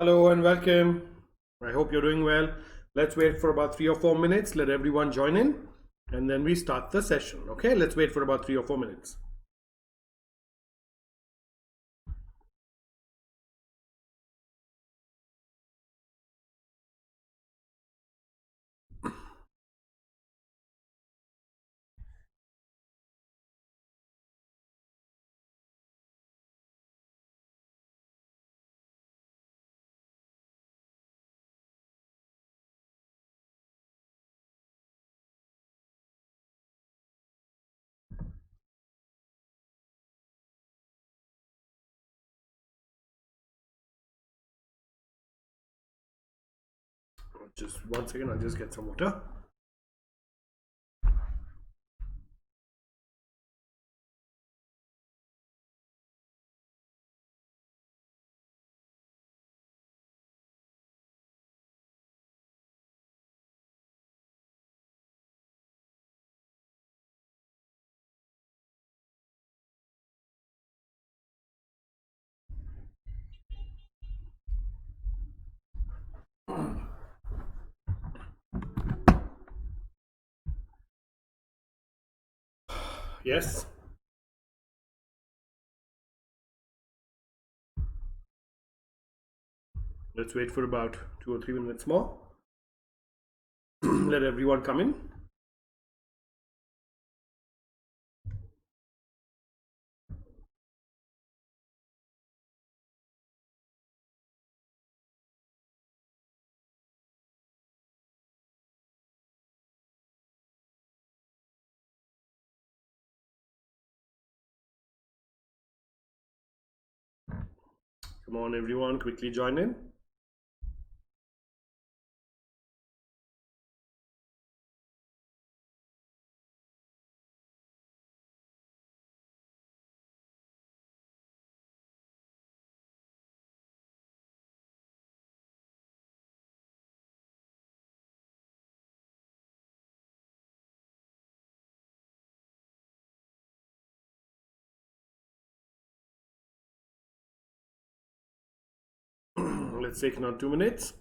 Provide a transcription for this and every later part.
Hello and welcome. I hope you're doing well. Let's wait for about 3 or 4 minutes. Let everyone join in and then we start the session. Okay, let's wait for about 3 or 4 minutes. Just 1 second, I'll just get some water. Yes. Let's wait for about 2 or 3 minutes more. Let everyone come in. Come on, everyone, quickly join in. Let's take another 2 minutes.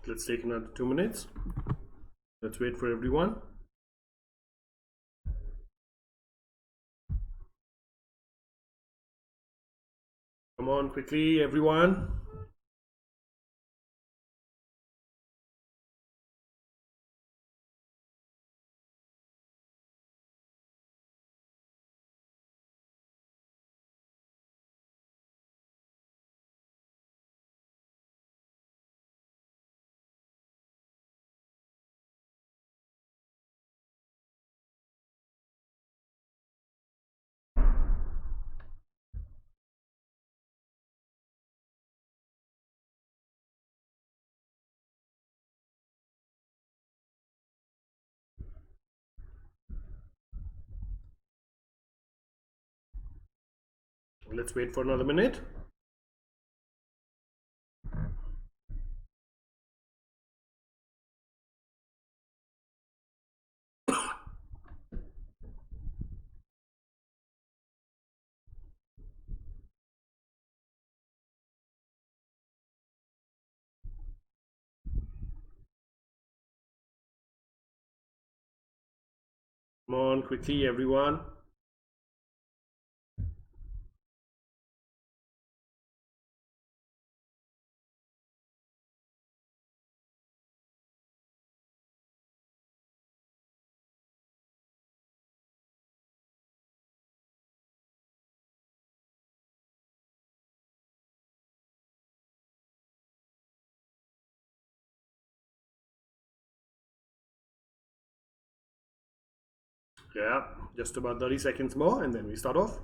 Let's take another 2 minutes. Let's wait for everyone. Come on, quickly, everyone. Let's wait for another minute. Come on, quickly, everyone. Yeah, just about 30 seconds more and then we start off.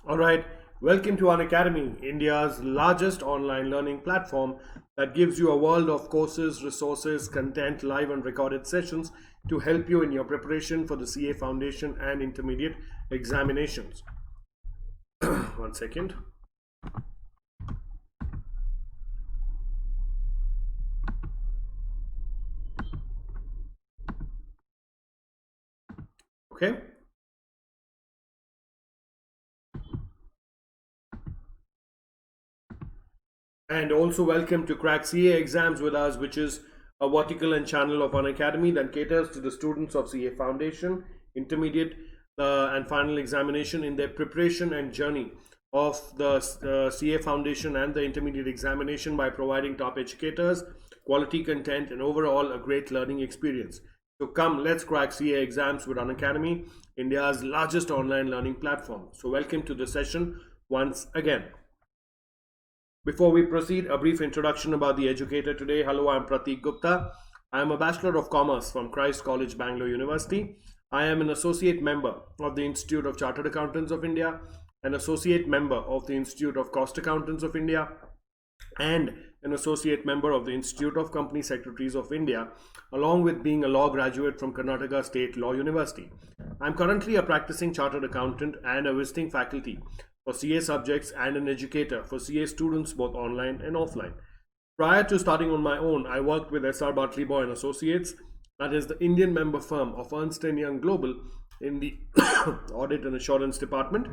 All right, welcome to Unacademy, India's largest online learning platform that gives you a world of courses, resources, content, live and recorded sessions to help you in your preparation for the CA Foundation and Intermediate examinations. One second. Okay. And also welcome to Crack CA Exams with us, which is a vertical and channel of Unacademy that caters to the students of CA Foundation, Intermediate, and final examination in their preparation and journey of the CA Foundation and the Intermediate examination by providing top educators, quality content, and overall a great learning experience. So come, let's crack CA exams with Unacademy, India's largest online learning platform. So welcome to the session once again. Before we proceed, a brief introduction about the educator today. Hello, I'm Prathik Gupta. I am a Bachelor of Commerce from Christ College, Bangalore University. I am an associate member of the Institute of Chartered Accountants of India, an associate member of the Institute of Cost Accountants of India, and an associate member of the Institute of Company Secretaries of India, along with being a law graduate from Karnataka State Law University. I'm currently a practicing chartered accountant and a visiting faculty for CA subjects and an educator for CA students both online and offline. Prior to starting on my own, I worked with SR Bartley Boy and Associates, that is the Indian member firm of Ernst & Young Global in the Audit and Assurance Department.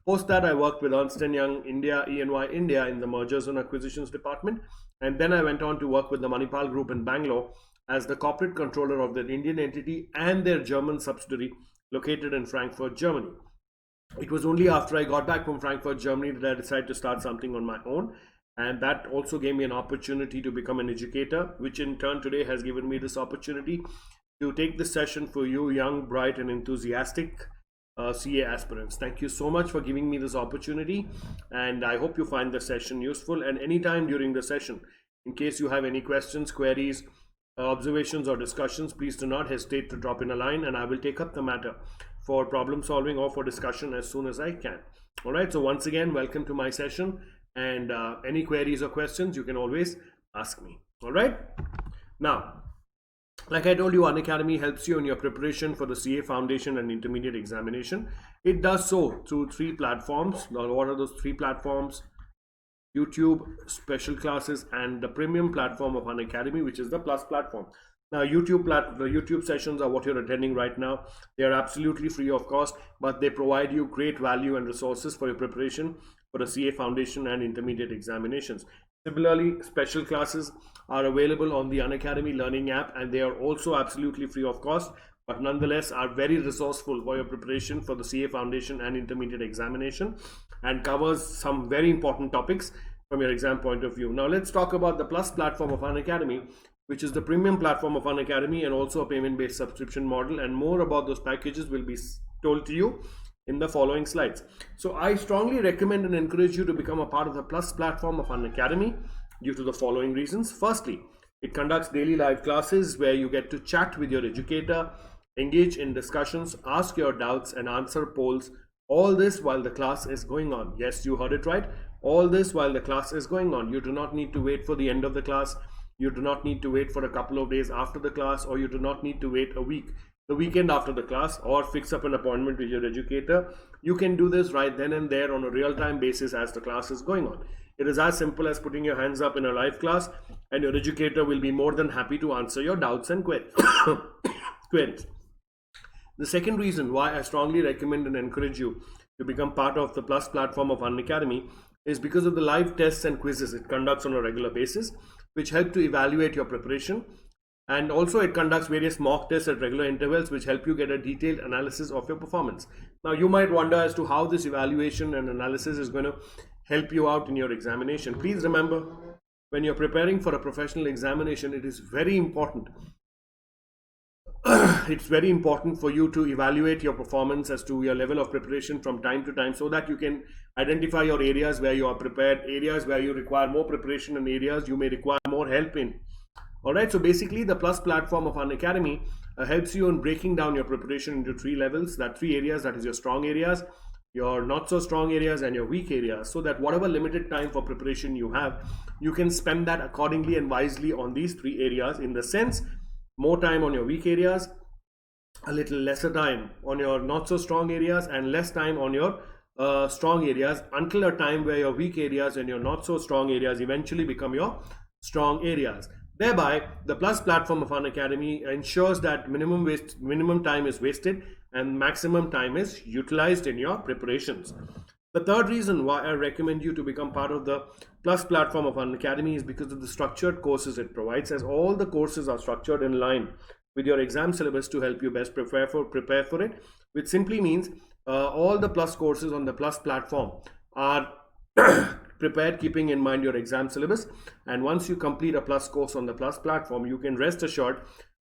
Post that, I worked with Ernst & Young India, EY India in the Mergers and Acquisitions Department. And then I went on to work with the Manipal Group in Bangalore as the corporate controller of their Indian entity and their German subsidiary located in Frankfurt, Germany. It was only after I got back from Frankfurt, Germany that I decided to start something on my own. And that also gave me an opportunity to become an educator, which in turn today has given me this opportunity to take this session for you young, bright and enthusiastic CA aspirants. Thank you so much for giving me this opportunity, and I hope you find the session useful. And anytime during the session, in case you have any questions, queries, observations or discussions, please do not hesitate to drop in a line and I will take up the matter for problem solving or for discussion as soon as I can. All right, so once again, welcome to my session, and any queries or questions you can always ask me. All right, now, like I told you, Unacademy helps you in your preparation for the CA Foundation and Intermediate examination. It does so through 3 platforms. Now, what are those 3 platforms? YouTube, special classes, and the premium platform of Unacademy, which is the Plus platform. Now, the YouTube sessions are what you're attending right now. They are absolutely free of cost, but they provide you great value and resources for your preparation for the CA Foundation and Intermediate examinations. Similarly, special classes are available on the Unacademy Learning app, and they are also absolutely free of cost, but nonetheless are very resourceful for your preparation for the CA Foundation and Intermediate examination, and covers some very important topics from your exam point of view. Now let's talk about the Plus platform of Unacademy, which is the premium platform of Unacademy and also a payment-based subscription model, and more about those packages will be told to you in the following slides. So I strongly recommend and encourage you to become a part of the Plus platform of Unacademy due to the following reasons. Firstly, it conducts daily live classes where you get to chat with your educator, engage in discussions, ask your doubts and answer polls. All this while the class is going on. Yes, you heard it right. All this while the class is going on. You do not need to wait for the end of the class. You do not need to wait for a couple of days after the class, or you do not need to wait a week, the weekend after the class, or fix up an appointment with your educator. You can do this right then and there on a real-time basis as the class is going on. It is as simple as putting your hands up in a live class, and your educator will be more than happy to answer your doubts and queries. The second reason why I strongly recommend and encourage you to become part of the Plus platform of Unacademy is because of the live tests and quizzes it conducts on a regular basis, which help to evaluate your preparation. And also it conducts various mock tests at regular intervals, which help you get a detailed analysis of your performance. Now you might wonder as to how this evaluation and analysis is going to help you out in your examination. Please remember, when you're preparing for a professional examination, it is very important. It's very important for you to evaluate your performance as to your level of preparation from time to time, so that you can identify your areas where you are prepared, areas where you require more preparation, and areas you may require more help in. Alright, so basically the Plus platform of Unacademy helps you in breaking down your preparation into 3 levels, that 3 areas, that is your strong areas, your not so strong areas, and your weak areas, so that whatever limited time for preparation you have, you can spend that accordingly and wisely on these three areas. In the sense, more time on your weak areas, a little lesser time on your not so strong areas, and less time on your strong areas, until a time where your weak areas and your not so strong areas eventually become your strong areas. Thereby, the Plus platform of Unacademy ensures that minimum time is wasted and maximum time is utilized in your preparations. The third reason why I recommend you to become part of the Plus platform of Unacademy is because of the structured courses it provides, as all the courses are structured in line with your exam syllabus to help you best prepare for it, which simply means all the Plus courses on the Plus platform are prepared keeping in mind your exam syllabus. And once you complete a Plus course on the Plus platform, you can rest assured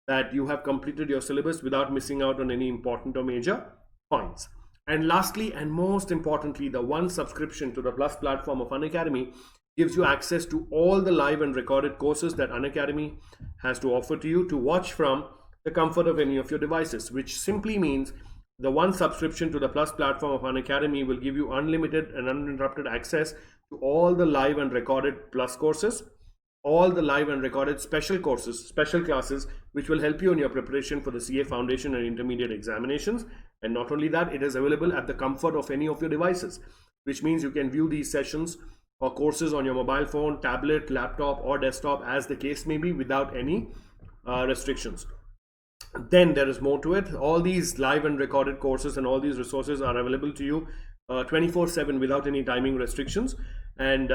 that you have completed your syllabus without missing out on any important or major points. And lastly, and most importantly, the one subscription to the Plus platform of Unacademy gives you access to all the live and recorded courses that Unacademy has to offer to you to watch from the comfort of any of your devices, which simply means the one subscription to the Plus platform of Unacademy will give you unlimited and uninterrupted access to all the live and recorded Plus courses, all the live and recorded special courses, special classes, which will help you in your preparation for the CA Foundation and Intermediate examinations. And not only that, it is available at the comfort of any of your devices, which means you can view these sessions or courses on your mobile phone, tablet, laptop, or desktop, as the case may be, without any restrictions. Then there is more to it. All these live and recorded courses and all these resources are available to you 24/7 without any timing restrictions, and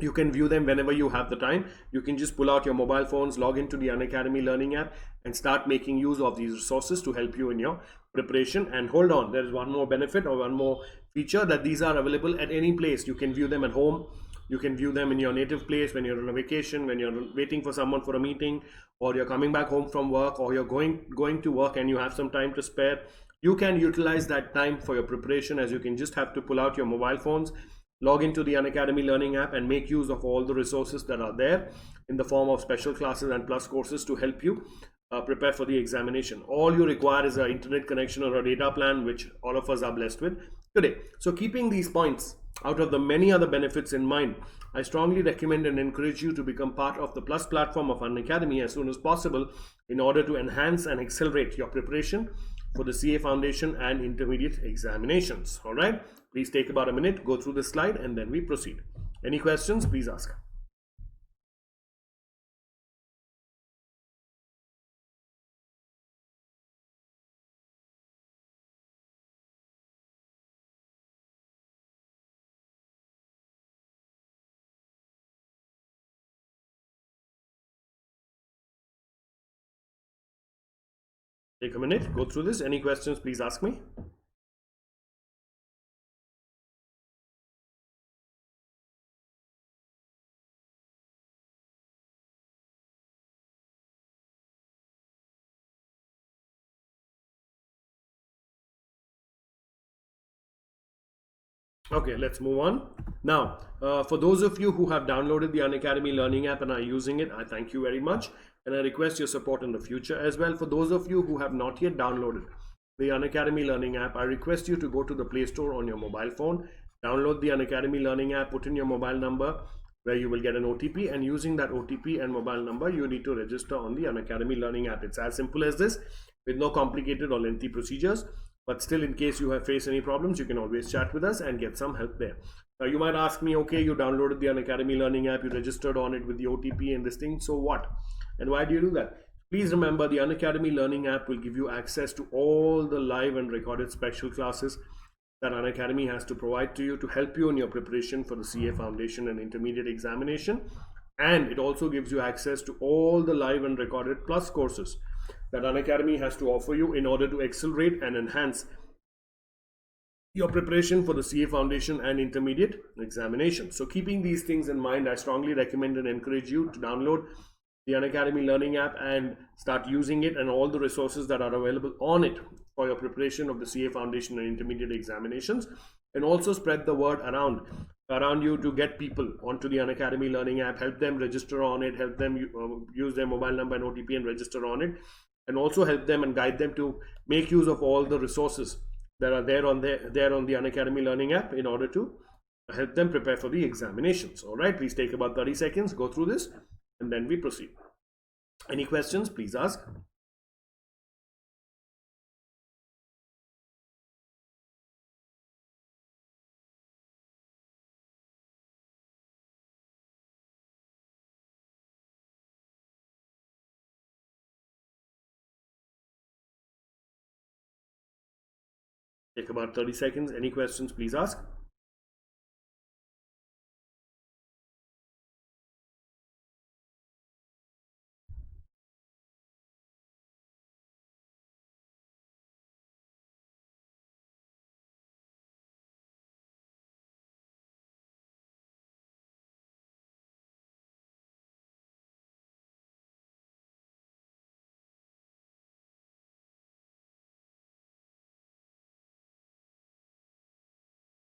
you can view them whenever you have the time. You can just pull out your mobile phones, log into the Unacademy Learning app, and start making use of these resources to help you in your preparation. And hold on, there is one more benefit or one more feature, that these are available at any place. You can view them at home, you can view them in your native place, when you're on a vacation, when you're waiting for someone for a meeting, or you're coming back home from work, or you're going to work and you have some time to spare. You can utilize that time for your preparation, as you can just have to pull out your mobile phones, log into the Unacademy Learning app, and make use of all the resources that are there in the form of special classes and Plus courses to help you prepare for the examination. All you require is an internet connection or a data plan, which all of us are blessed with today. So keeping these points out of the many other benefits in mind, I strongly recommend and encourage you to become part of the Plus platform of Unacademy as soon as possible, in order to enhance and accelerate your preparation for the CA Foundation and Intermediate examinations. All right, please take about a minute, go through this slide, and then we proceed. Any questions, please ask. Take a minute, go through this. Any questions, please ask me. Okay, let's move on. Now, for those of you who have downloaded the Unacademy Learning app and are using it, I thank you very much, and I request your support in the future as well. For those of you who have not yet downloaded the Unacademy Learning app, I request you to go to the Play Store on your mobile phone, download the Unacademy Learning app, put in your mobile number, where you will get an OTP, and using that OTP and mobile number, you need to register on the Unacademy Learning app. It's as simple as this, with no complicated or lengthy procedures. But still, in case you have faced any problems, you can always chat with us and get some help there. Now, you might ask me, okay, you downloaded the Unacademy Learning app, you registered on it with the OTP and this thing, so what? And why do you do that? Please remember, the Unacademy Learning app will give you access to all the live and recorded special classes that Unacademy has to provide to you to help you in your preparation for the CA Foundation and Intermediate examination. And it also gives you access to all the live and recorded Plus courses that Unacademy has to offer you in order to accelerate and enhance your preparation for the CA Foundation and Intermediate examinations. So keeping these things in mind, I strongly recommend and encourage you to download the Unacademy Learning app and start using it and all the resources that are available on it for your preparation of the CA Foundation and Intermediate examinations, and also spread the word around you to get people onto the Unacademy Learning app, help them register on it, help them use their mobile number and OTP and register on it, and also help them and guide them to make use of all the resources that are there on the Unacademy Learning app in order to help them prepare for the examinations. All right, please take about 30 seconds, go through this, and then we proceed. Any questions, please ask. Take about 30 seconds. Any questions, please ask.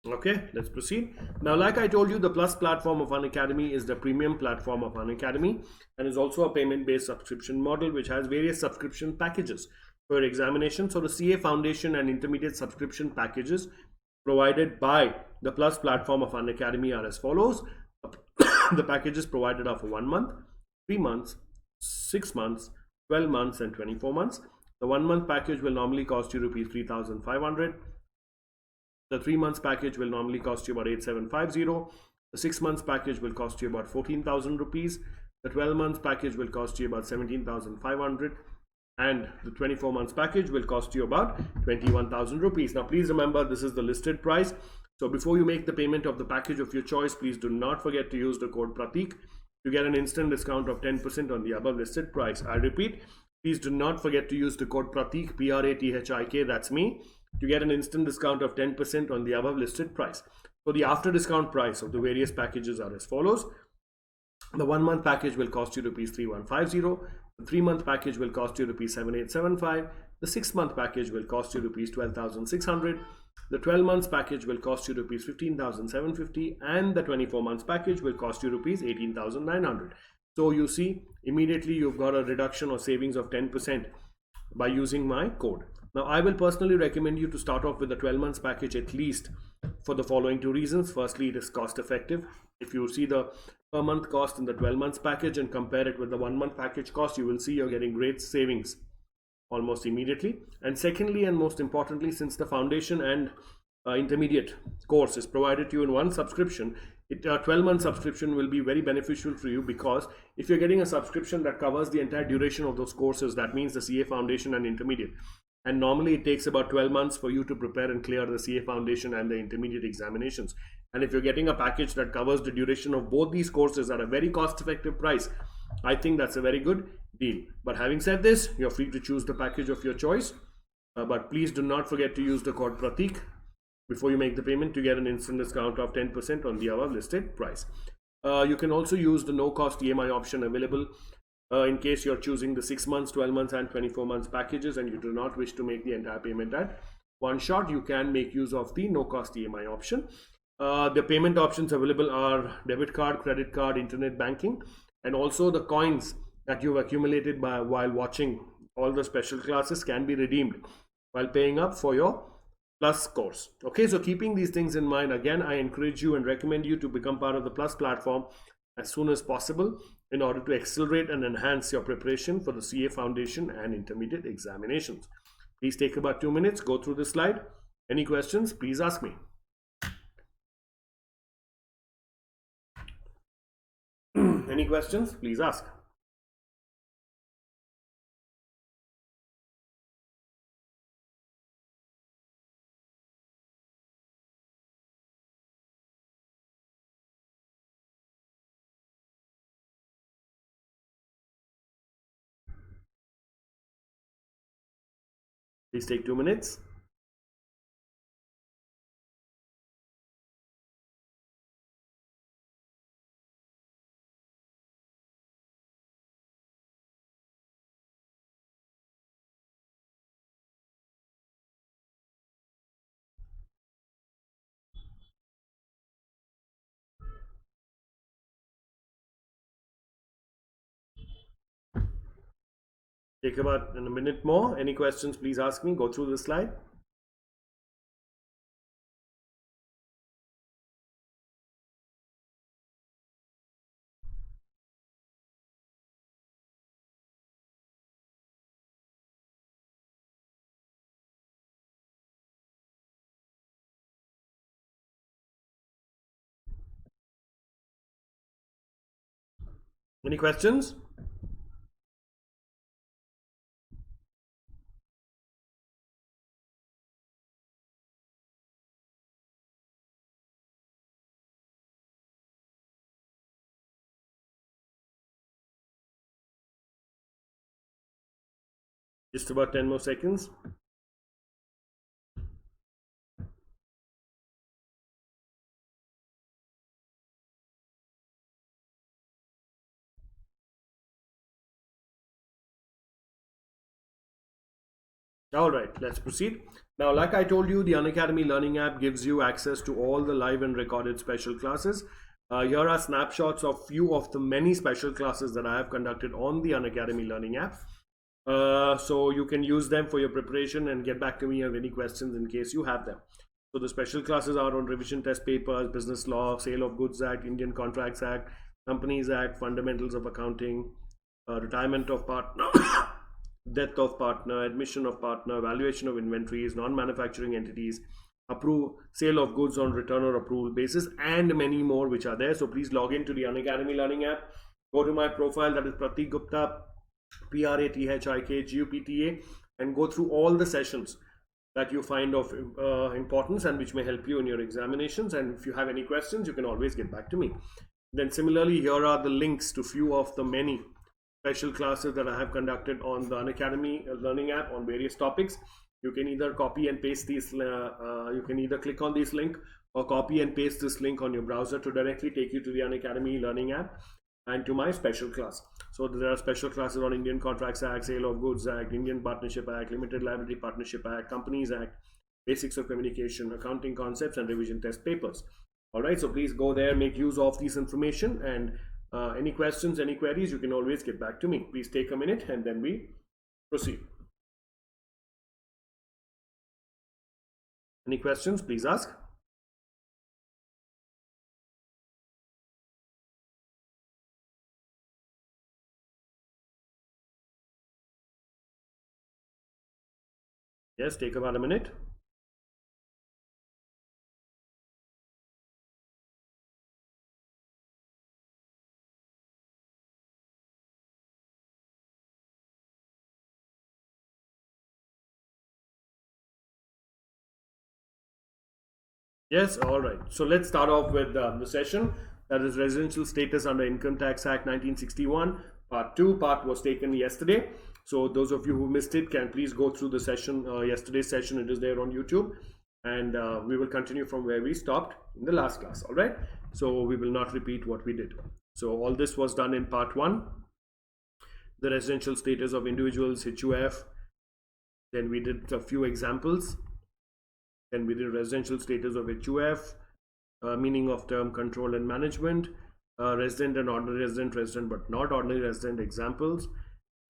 Okay, let's proceed. Now, like I told you, the Plus platform of Unacademy is the premium platform of Unacademy and is also a payment-based subscription model which has various subscription packages for examination. So the CA Foundation and Intermediate subscription packages provided by the Plus platform of Unacademy are as follows. The packages provided are for 1 month, 3 months, 6 months, 12 months, and 24 months. The 1 month package will normally cost you rupees 3,500. The 3 months package will normally cost you about 8,750. The 6 months package will cost you about 14,000 rupees. The 12 months package will cost you about 17,500. And the 24 months package will cost you about 21,000 rupees. Now, please remember, this is the listed price. So before you make the payment of the package of your choice, please do not forget to use the code Prathik to get an instant discount of 10% on the above listed price. I repeat, please do not forget to use the code Prathik, Prathik, that's me, to get an instant discount of 10% on the above listed price. So the after discount price of the various packages are as follows. The 1 month package will cost you rupees 3,150. The 3 month package will cost you rupees 7,875. The 6 month package will cost you rupees 12,600. The 12 months package will cost you rupees 15,750, and the 24 months package will cost you rupees 18,900. So you see, immediately you've got a reduction or savings of 10% by using my code. Now, I will personally recommend you to start off with the 12 months package at least for the following two reasons. Firstly, it is cost effective. If you see the per month cost in the 12 months package and compare it with the 1 month package cost, you will see you're getting great savings almost immediately. And secondly, and most importantly, since the foundation and intermediate course is provided to you in one subscription, a 12-month subscription will be very beneficial for you, because if you're getting a subscription that covers the entire duration of those courses, that means the CA Foundation and Intermediate, and normally it takes about 12 months for you to prepare and clear the CA Foundation and the Intermediate examinations. And if you're getting a package that covers the duration of both these courses at a very cost-effective price, I think that's a very good deal. But having said this, you're free to choose the package of your choice. But please do not forget to use the code Prathik before you make the payment to get an instant discount of 10% on the above listed price. You can also use the no-cost EMI option available in case you're choosing the 6 months, 12 months, and 24 months packages and you do not wish to make the entire payment at one shot. You can make use of the no-cost EMI option. The payment options available are debit card, credit card, internet banking, and also the coins that you've accumulated while watching all the special classes can be redeemed while paying up for your Plus course. Okay, so keeping these things in mind, again, I encourage you and recommend you to become part of the Plus platform as soon as possible in order to accelerate and enhance your preparation for the CA Foundation and Intermediate examinations. Please take about 2 minutes, go through this slide. Any questions, please ask me. Any questions, please ask. Please take 2 minutes. Take about a minute more. Any questions, please ask me. Go through the slide. Any questions? Just about 10 more seconds. All right, let's proceed. Now, like I told you, the Unacademy Learning app gives you access to all the live and recorded special classes. Here are snapshots of few of the many special classes that I have conducted on the Unacademy Learning app. So you can use them for your preparation and get back to me with any questions in case you have them. So the special classes are on revision test papers, business law, sale of goods act, Indian Contracts Act, Companies Act, fundamentals of accounting, retirement of partner, death of partner, admission of partner, valuation of inventories, non-manufacturing entities, approve sale of goods on return or approval basis, and many more which are there. So please log into the Unacademy Learning app. Go to my profile, that is Prathik Gupta, Prathikgupta, and go through all the sessions that you find of importance and which may help you in your examinations. And if you have any questions, you can always get back to me. Then similarly, here are the links to few of the many special classes that I have conducted on the Unacademy Learning app on various topics. You can either copy and paste these, you can either click on this link or copy and paste this link on your browser to directly take you to the Unacademy Learning app and to my special class. So there are special classes on Indian Contracts Act, Sale of Goods Act, Indian Partnership Act, Limited Liability Partnership Act, Companies Act, Basics of Communication, Accounting Concepts, and Revision Test Papers. All right, so please go there, make use of this information, and any questions, any queries, you can always get back to me. Please take a minute and then we proceed. Any questions, please ask. Yes, take about a minute. Yes, all right. So let's start off with the session. That is Residential Status under Income Tax Act 1961. Part 2. Part was taken yesterday. So those of you who missed it can please go through the session, yesterday's session. It is there on YouTube. And we will continue from where we stopped in the last class. All right. So we will not repeat what we did. So all this was done in Part 1. The residential status of individuals, HUF. Then we did a few examples. Then we did residential status of HUF, meaning of term control and management, resident and ordinary resident, resident but not ordinary resident examples.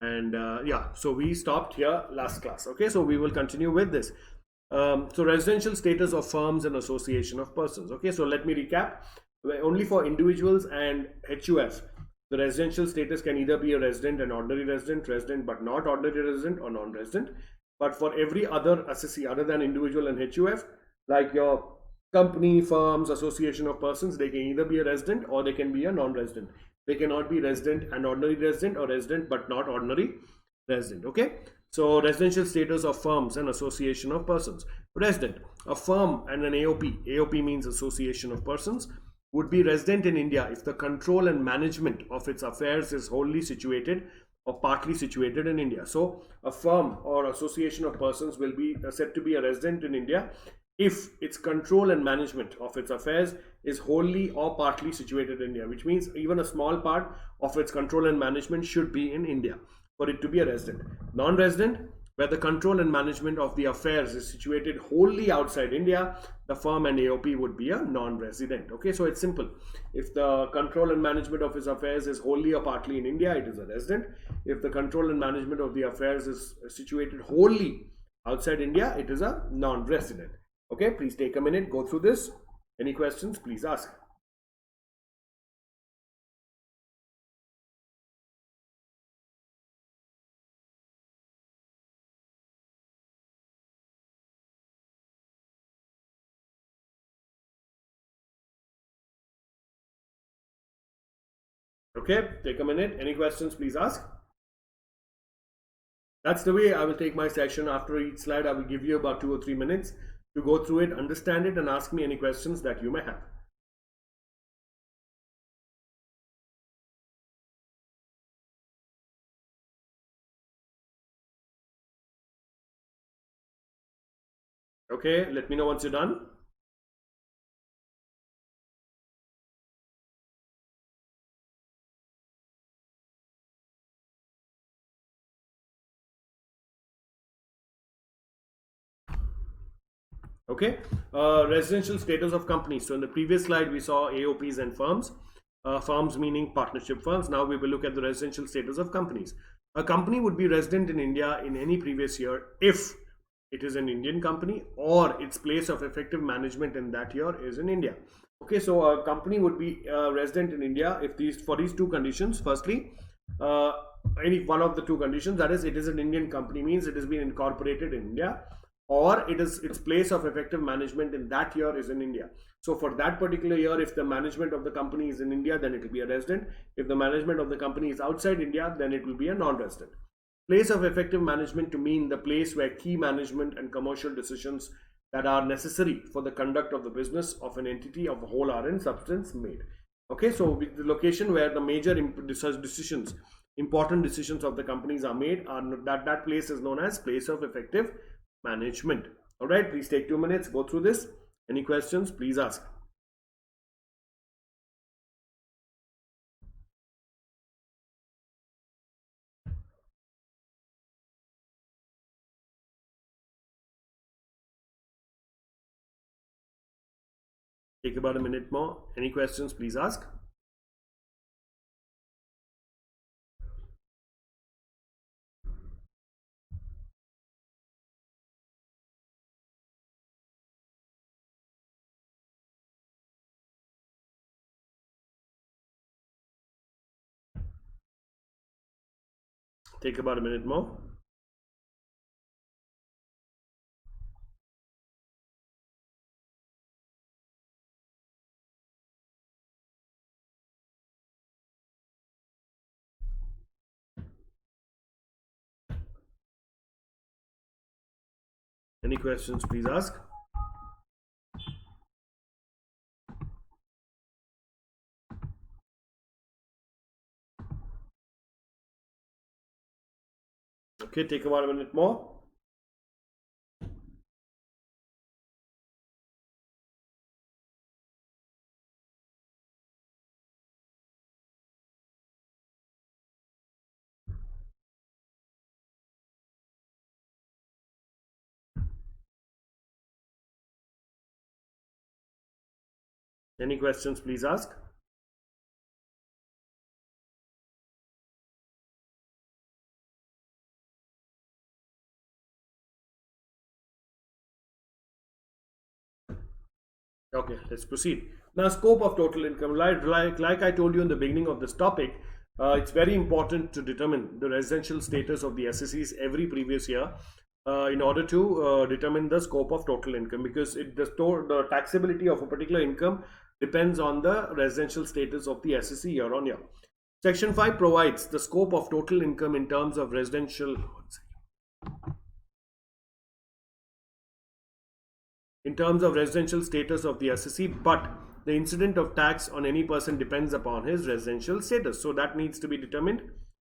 And yeah, so we stopped here last class. Okay, so we will continue with this. So residential status of firms and association of persons. Okay, so let me recap. Only for individuals and HUF, the residential status can either be a resident and ordinary resident, resident but not ordinary resident, or non-resident. But for every other assessee other than individual and HUF, like your company, firms, association of persons, they can either be a resident or they can be a non-resident. They cannot be resident and ordinary resident or resident but not ordinary resident. Okay. So residential status of firms and association of persons. Resident, a firm and an AOP. AOP means association of persons, would be resident in India if the control and management of its affairs is wholly situated or partly situated in India. So a firm or association of persons will be said to be a resident in India if its control and management of its affairs is wholly or partly situated in India, which means even a small part of its control and management should be in India for it to be a resident. Non-resident, where the control and management of the affairs is situated wholly outside India, the firm and AOP would be a non-resident. Okay, so it's simple. If the control and management of its affairs is wholly or partly in India, it is a resident. If the control and management of the affairs is situated wholly outside India, it is a non-resident. Okay, please take a minute, go through this. Any questions, please ask. Okay, take a minute. Any questions, please ask. That's the way I will take my session. After each slide, I will give you about 2 or 3 minutes to go through it, understand it, and ask me any questions that you may have. Okay, let me know once you're done. Okay, residential status of companies. So in the previous slide, we saw AOPs and firms. Firms meaning partnership firms. Now we will look at the residential status of companies. A company would be resident in India in any previous year if it is an Indian company or its place of effective management in that year is in India. Okay, so a company would be resident in India if these two conditions. Firstly, uh, any one of the two conditions, that is, it is an Indian company, means it has been incorporated in India, or it is its place of effective management in that year is in India. So for that particular year, if the management of the company is in India, then it will be a resident. If the management of the company is outside India, then it will be a non-resident. Place of effective management to mean the place where key management and commercial decisions that are necessary for the conduct of the business of an entity of a whole are in substance made. Okay, so the location where the major decisions, important decisions of the companies are made, are that place is known as place of effective management. All right, please take 2 minutes, go through this. Any questions, please ask. Take about a minute more. Any questions, please ask. Take about a minute more. Any questions, please ask. Okay, take about a minute more. Any questions, please ask. Okay, let's proceed. Now, scope of total income. Like I told you in the beginning of this topic, it's very important to determine the residential status of the SSEs every previous year in order to determine the scope of total income, because the taxability of a particular income depends on the residential status of the SSE year on year. Section 5 provides the scope of total income in terms of residential. In terms of residential status of the assessee, but the incident of tax on any person depends upon his residential status. So that needs to be determined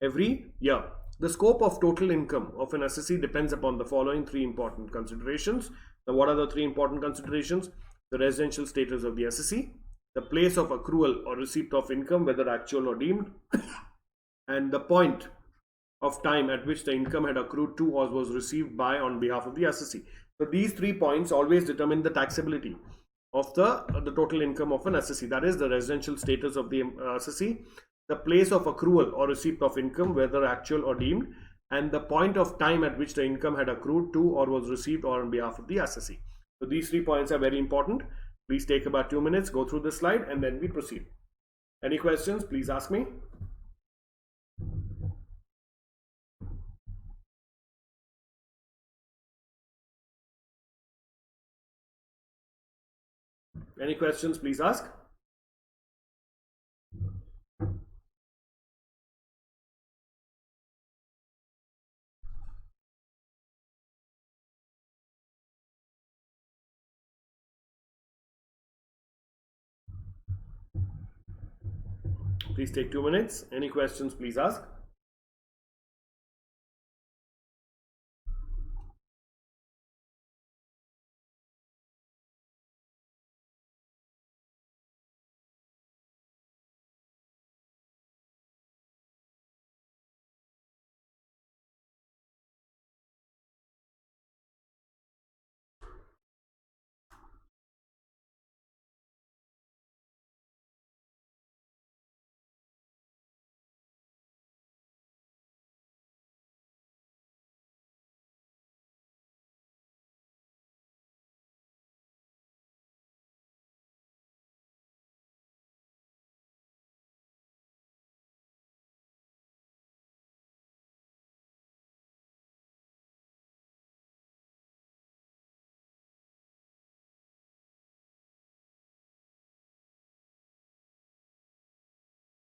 every year. The scope of total income of an assessee depends upon the following three important considerations. Now, what are the three important considerations? The residential status of the assessee, the place of accrual or receipt of income, whether actual or deemed, and the point of time at which the income had accrued to or was received by on behalf of the assessee. So these 3 points always determine the taxability of the total income of an assessee. That is the residential status of the assessee, the place of accrual or receipt of income, whether actual or deemed, and the point of time at which the income had accrued to or was received or on behalf of the assessee. So these 3 points are very important. Please take about 2 minutes, go through this slide, and then we proceed. Any questions, please ask me. Any questions, please ask. Please take 2 minutes. Any questions, please ask.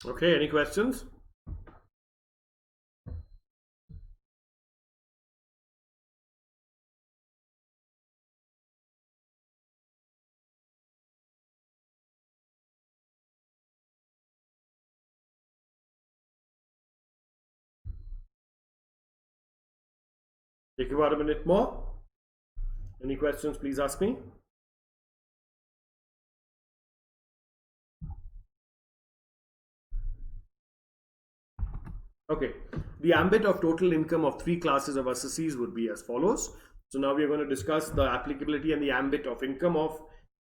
Okay, any questions? Take about a minute more. Any questions, please ask me. Okay, the ambit of total income of 3 classes of assessees would be as follows. So now we are going to discuss the applicability and the ambit of income of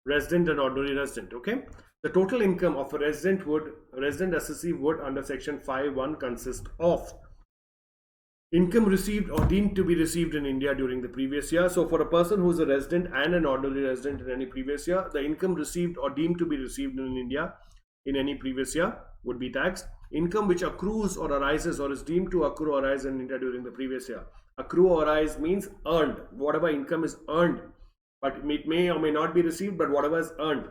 resident and ordinary resident. Okay, the total income of a resident assessee would under section 5(1) consist of income received or deemed to be received in India during the previous year. So for a person who is a resident and an ordinary resident in any previous year, the income received or deemed to be received in India in any previous year would be taxed. Income which accrues or arises or is deemed to accrue or arise in India during the previous year. Accrue or arise means earned. Whatever income is earned, but it may or may not be received, but whatever is earned.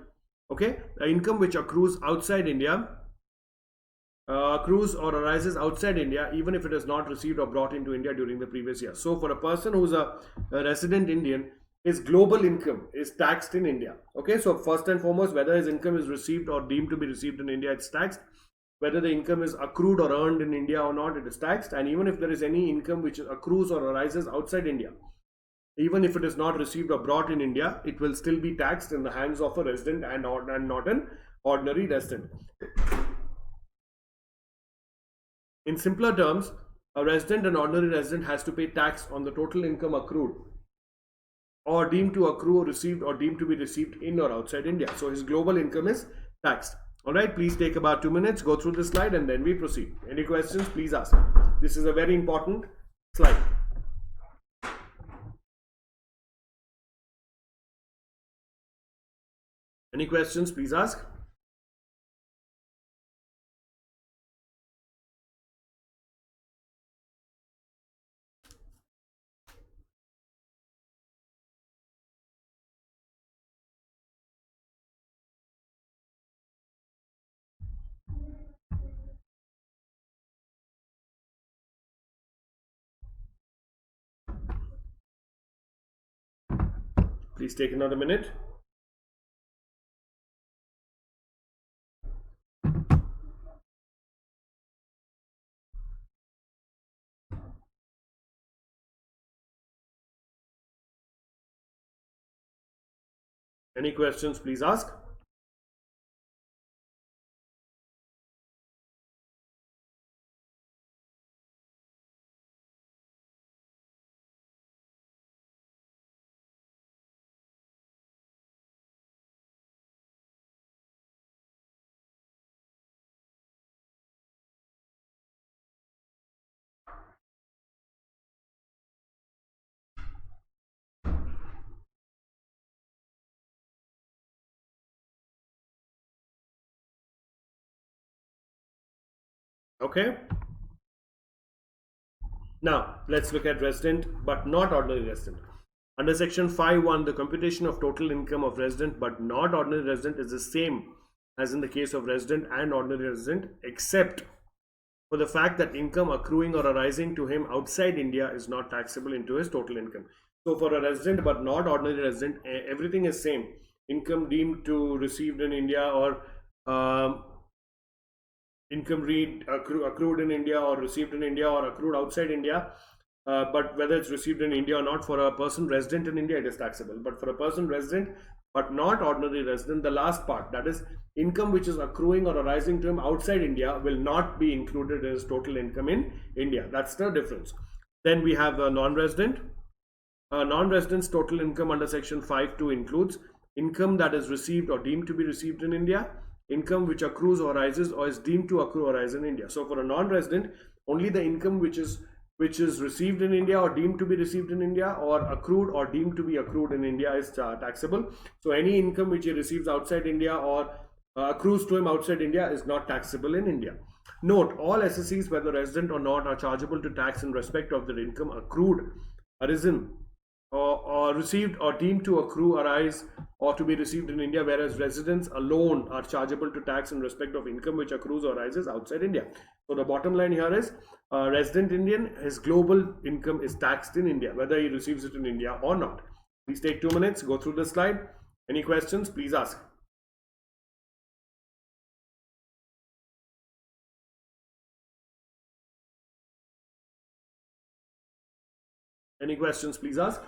Okay, the income which accrues outside India, accrues or arises outside India, even if it is not received or brought into India during the previous year. So for a person who's a resident Indian, his global income is taxed in India. Okay, so first and foremost, whether his income is received or deemed to be received in India, it's taxed. Whether the income is accrued or earned in India or not, it is taxed. And even if there is any income which accrues or arises outside India, even if it is not received or brought in India, it will still be taxed in the hands of a resident and not an ordinary resident. In simpler terms, a resident and ordinary resident has to pay tax on the total income accrued or deemed to accrue or received or deemed to be received in or outside India. So his global income is taxed. Alright, please take about 2 minutes, go through this slide and then we proceed. Any questions, please ask. This is a very important slide. Any questions, please ask. Please take another minute. Any questions, please ask. Okay. Now, let's look at resident but not ordinary resident. Under section 5(1), the computation of total income of resident but not ordinary resident is the same as in the case of resident and ordinary resident, except for the fact that income accruing or arising to him outside India is not taxable into his total income. So for a resident but not ordinary resident, everything is same. Income deemed to received in India or income accrued in India or received in India or accrued outside India. But whether it's received in India or not, for a person resident in India, it is taxable. But for a person resident but not ordinary resident, the last part, that is income which is accruing or arising to him outside India, will not be included as total income in India. That's the difference. Then we have a non-resident. Non-resident's total income under section 5(2) includes income that is received or deemed to be received in India, income which accrues or arises or is deemed to accrue or arise in India. So for a non-resident, only the income which is received in India or deemed to be received in India or accrued or deemed to be accrued in India is taxable. So any income which he receives outside India or accrues to him outside India is not taxable in India. Note, all SSEs, whether resident or not, are chargeable to tax in respect of their income accrued, arisen, or received or deemed to accrue, arise, or to be received in India, whereas residents alone are chargeable to tax in respect of income which accrues or arises outside India. So the bottom line here is, resident Indian, his global income is taxed in India, whether he receives it in India or not. Please take 2 minutes, go through this slide. Any questions, please ask. Any questions, please ask.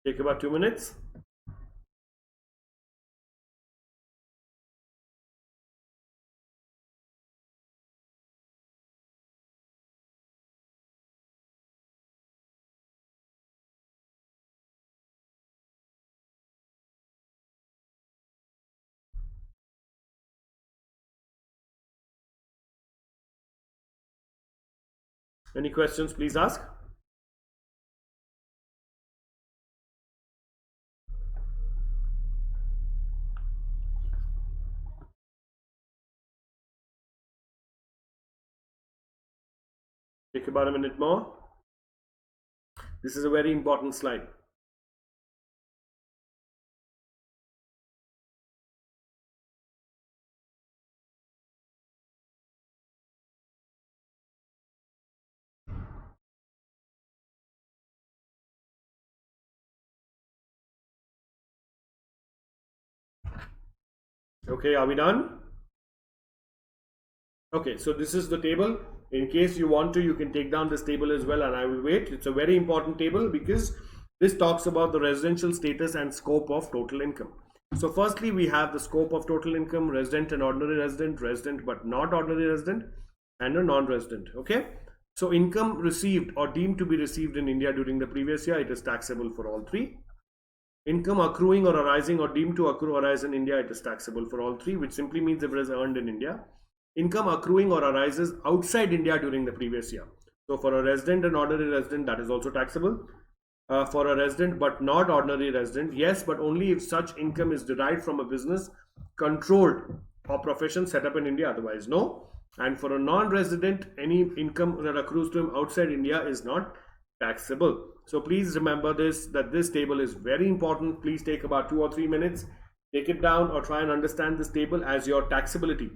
Take about 2 minutes. Any questions, please ask. Take about a minute more. This is a very important slide. Okay, are we done? Okay, so this is the table. In case you want to, you can take down this table as well, and I will wait. It's a very important table because this talks about the residential status and scope of total income. So firstly, we have the scope of total income: resident and ordinary resident, resident but not ordinary resident, and a non-resident. Okay, so income received or deemed to be received in India during the previous year, it is taxable for all three. Income accruing or arising or deemed to accrue or arise in India, it is taxable for all three, which simply means if it is earned in India. Income accruing or arises outside India during the previous year. So for a resident and ordinary resident, that is also taxable. For a resident but not ordinary resident, yes, but only if such income is derived from a business controlled or profession set up in India, otherwise no. And for a non-resident, any income that accrues to him outside India is not taxable. So please remember this, that this table is very important. Please take about 2 or 3 minutes, take it down or try and understand this table, as your taxability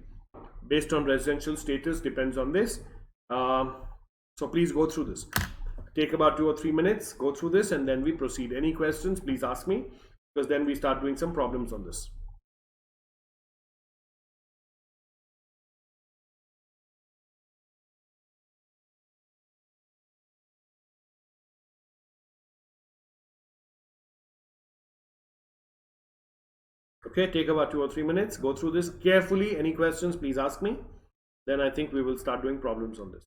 based on residential status depends on this. So please go through this. Take about 2 or 3 minutes, go through this, and then we proceed. Any questions, please ask me, because then we start doing some problems on this. Okay, take about 2 or 3 minutes, go through this carefully. Any questions, please ask me. Then I think we will start doing problems on this.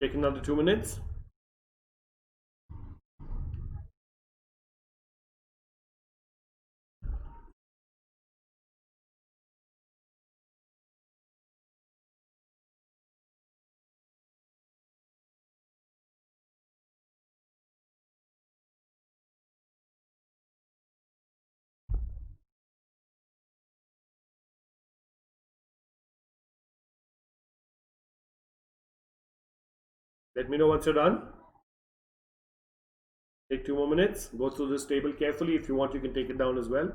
Take another 2 minutes. Let me know once you're done. Take 2 more minutes. Go through this table carefully. If you want, you can take it down as well.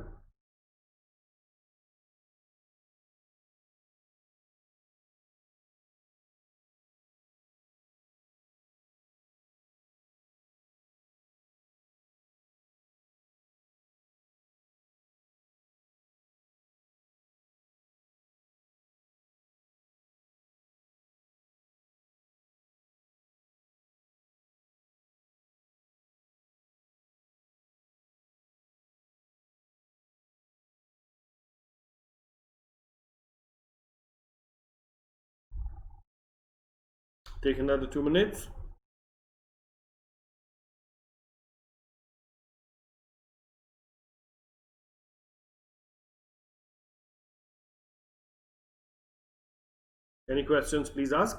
Take another 2 minutes. Any questions, please ask.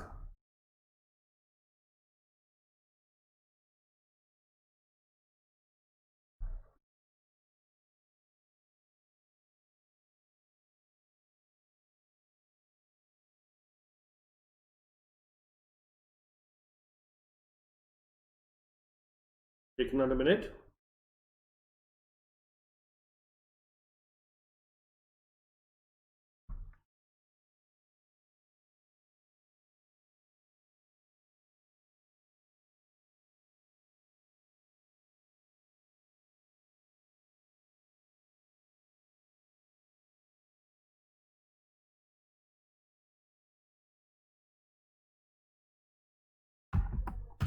Take another minute.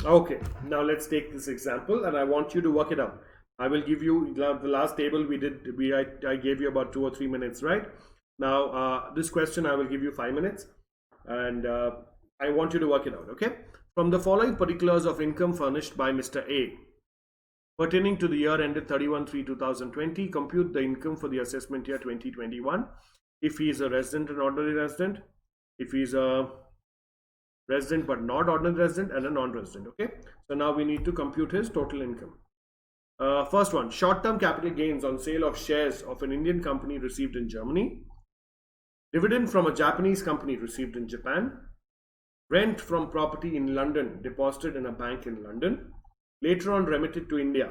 Okay, now let's take this example and I want you to work it out. I will give you the last table we did. I gave you about 2 or 3 minutes, right? Now, this question I will give you 5 minutes and I want you to work it out, okay? From the following particulars of income furnished by Mr. A, pertaining to the year ended 31/3/2020, compute the income for the assessment year 2021. If he is a resident and ordinary resident, if he is a resident but not ordinary resident, and a non-resident. Okay, so now we need to compute his total income. First one, short-term capital gains on sale of shares of an Indian company received in Germany, dividend from a Japanese company received in Japan, rent from property in London deposited in a bank in London, later on remitted to India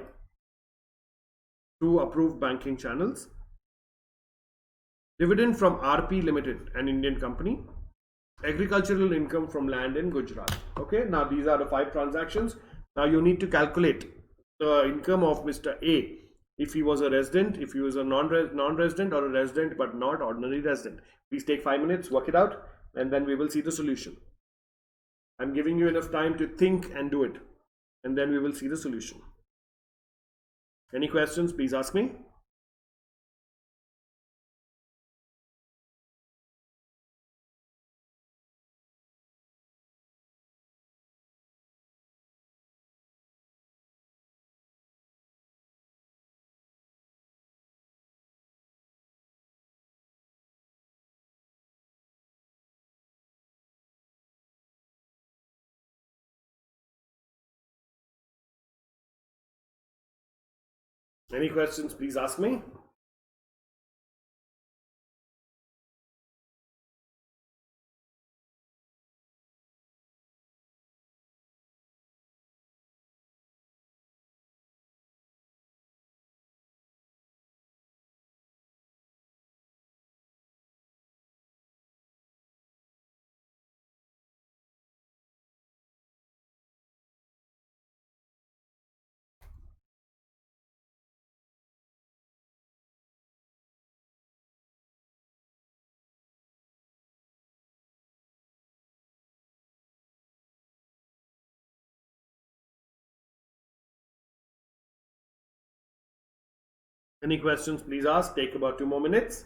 through approved banking channels, dividend from RP Limited, an Indian company, agricultural income from land in Gujarat. Okay, now these are the 5 transactions. Now you need to calculate the income of Mr. A, if he was a resident, if he was a non-resident, or a resident but not ordinary resident. Please take 5 minutes, work it out, and then we will see the solution. I'm giving you enough time to think and do it, and then we will see the solution. Any questions, please ask me. Any questions, please ask me. Any questions, please ask. Take about 2 more minutes.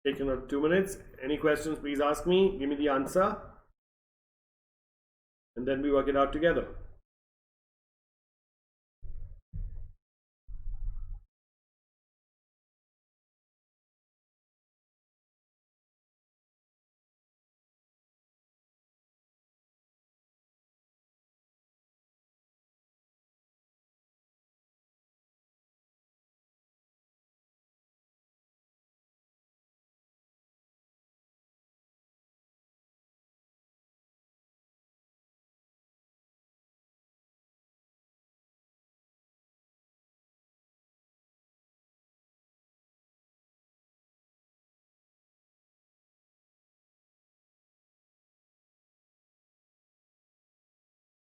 Take another 2 minutes. Any questions, please ask me. Give me the answer. And then we work it out together.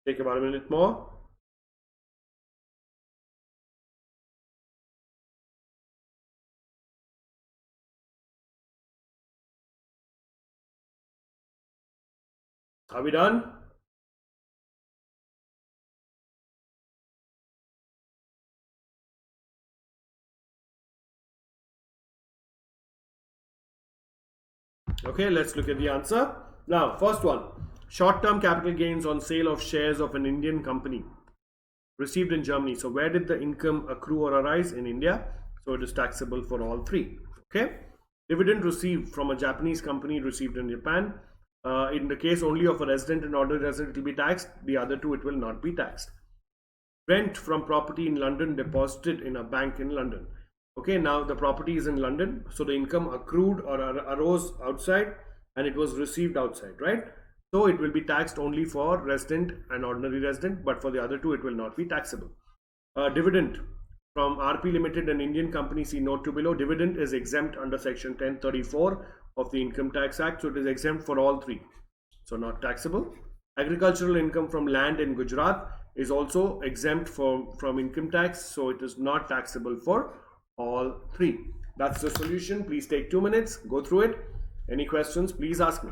Take about a minute more. Are we done? Okay, let's look at the answer. Now, first one, short-term capital gains on sale of shares of an Indian company received in Germany. So where did the income accrue or arise? In India. So it is taxable for all three. Okay. Dividend received from a Japanese company received in Japan. In the case only of a resident and ordinary resident, it will be taxed. The other two, it will not be taxed. Rent from property in London deposited in a bank in London. Okay, now the property is in London, so the income accrued or arose outside and it was received outside, right? So it will be taxed only for resident and ordinary resident, but for the other two, it will not be taxable. Dividend from RP Limited, an Indian company, see note 2 below. Dividend is exempt under section 1034 of the Income Tax Act, so it is exempt for all three, so not taxable. Agricultural income from land in Gujarat is also exempt from income tax, so it is not taxable for all three. That's the solution. Please take 2 minutes, go through it. Any questions, please ask me.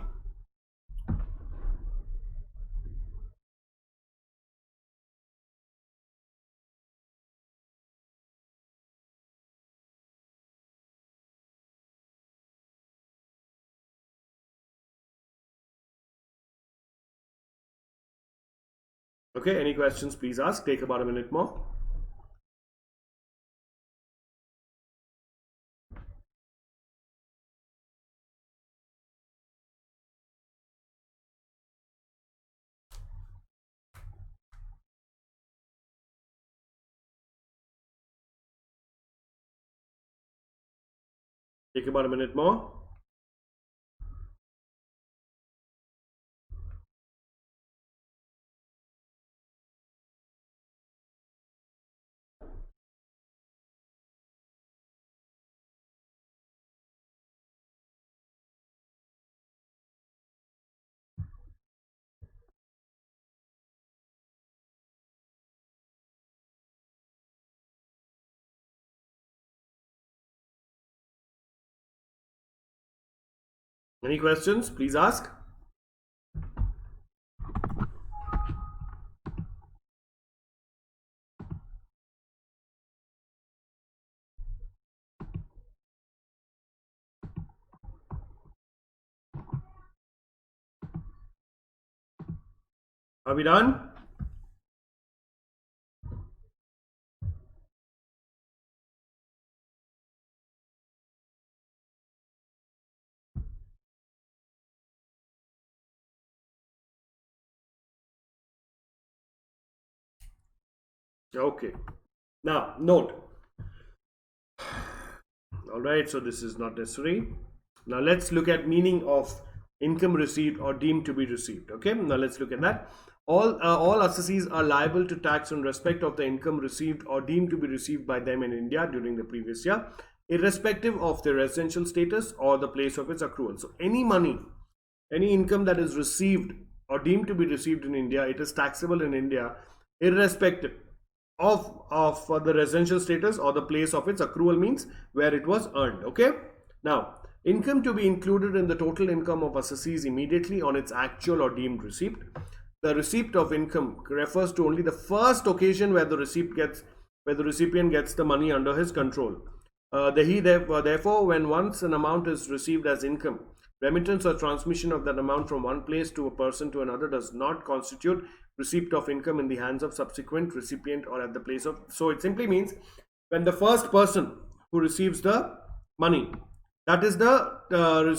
Okay, any questions, please ask. Take about a minute more. Take about a minute more. Any questions, please ask. Are we done? Okay. Now, note. All right, so this is not necessary. Now let's look at meaning of income received or deemed to be received. Okay, now let's look at that. All assessees are liable to tax in respect of the income received or deemed to be received by them in India during the previous year, irrespective of their residential status or the place of its accrual. So any money, any income that is received or deemed to be received in India, it is taxable in India, irrespective of the residential status or the place of its accrual, means where it was earned. Okay, now income to be included in the total income of assessees immediately on its actual or deemed receipt. The receipt of income refers to only the first occasion where the recipient gets the money under his control. Therefore, when once an amount is received as income, remittance or transmission of that amount from one place to a person to another does not constitute receipt of income in the hands of subsequent recipient or at the place of. So it simply means when the first person who receives the money, that is the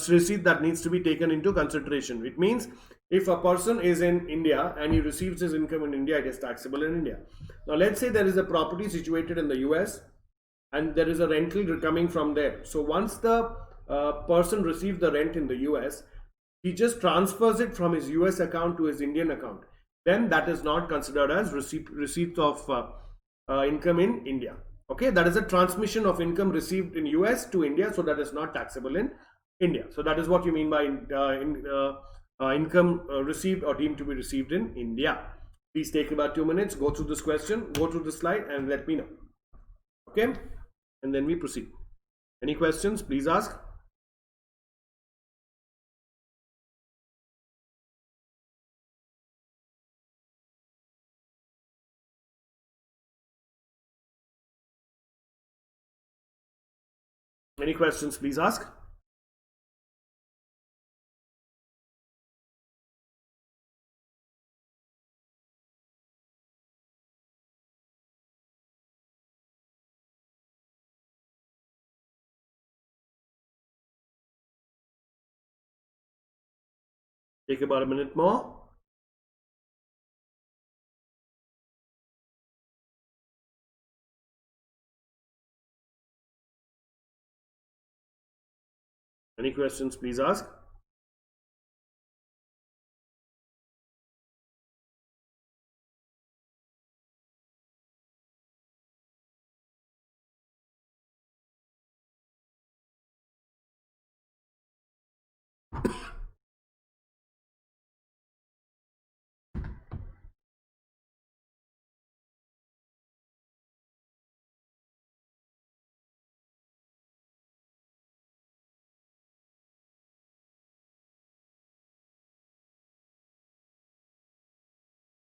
receipt that needs to be taken into consideration. It means if a person is in India and he receives his income in India, it is taxable in India. Now let's say there is a property situated in the US and there is a rental coming from there. So once the person receives the rent in the US, he just transfers it from his US account to his Indian account. Then that is not considered as receipt of income in India. Okay, that is a transmission of income received in US to India, so that is not taxable in India. So that is what you mean by income received or deemed to be received in India. Please take about 2 minutes, go through this question, go through the slide and let me know. Okay, and then we proceed. Any questions, please ask. Any questions, please ask. Take about a minute more. Any questions, please ask.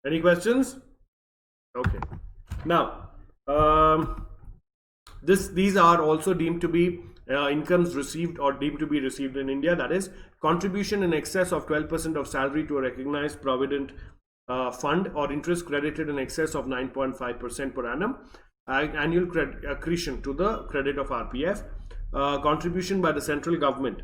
Any questions? Okay. Now, these are also deemed to be incomes received or deemed to be received in India. That is, contribution in excess of 12% of salary to a recognized provident fund or interest credited in excess of 9.5% per annum, annual accretion to the credit of RPF, contribution by the central government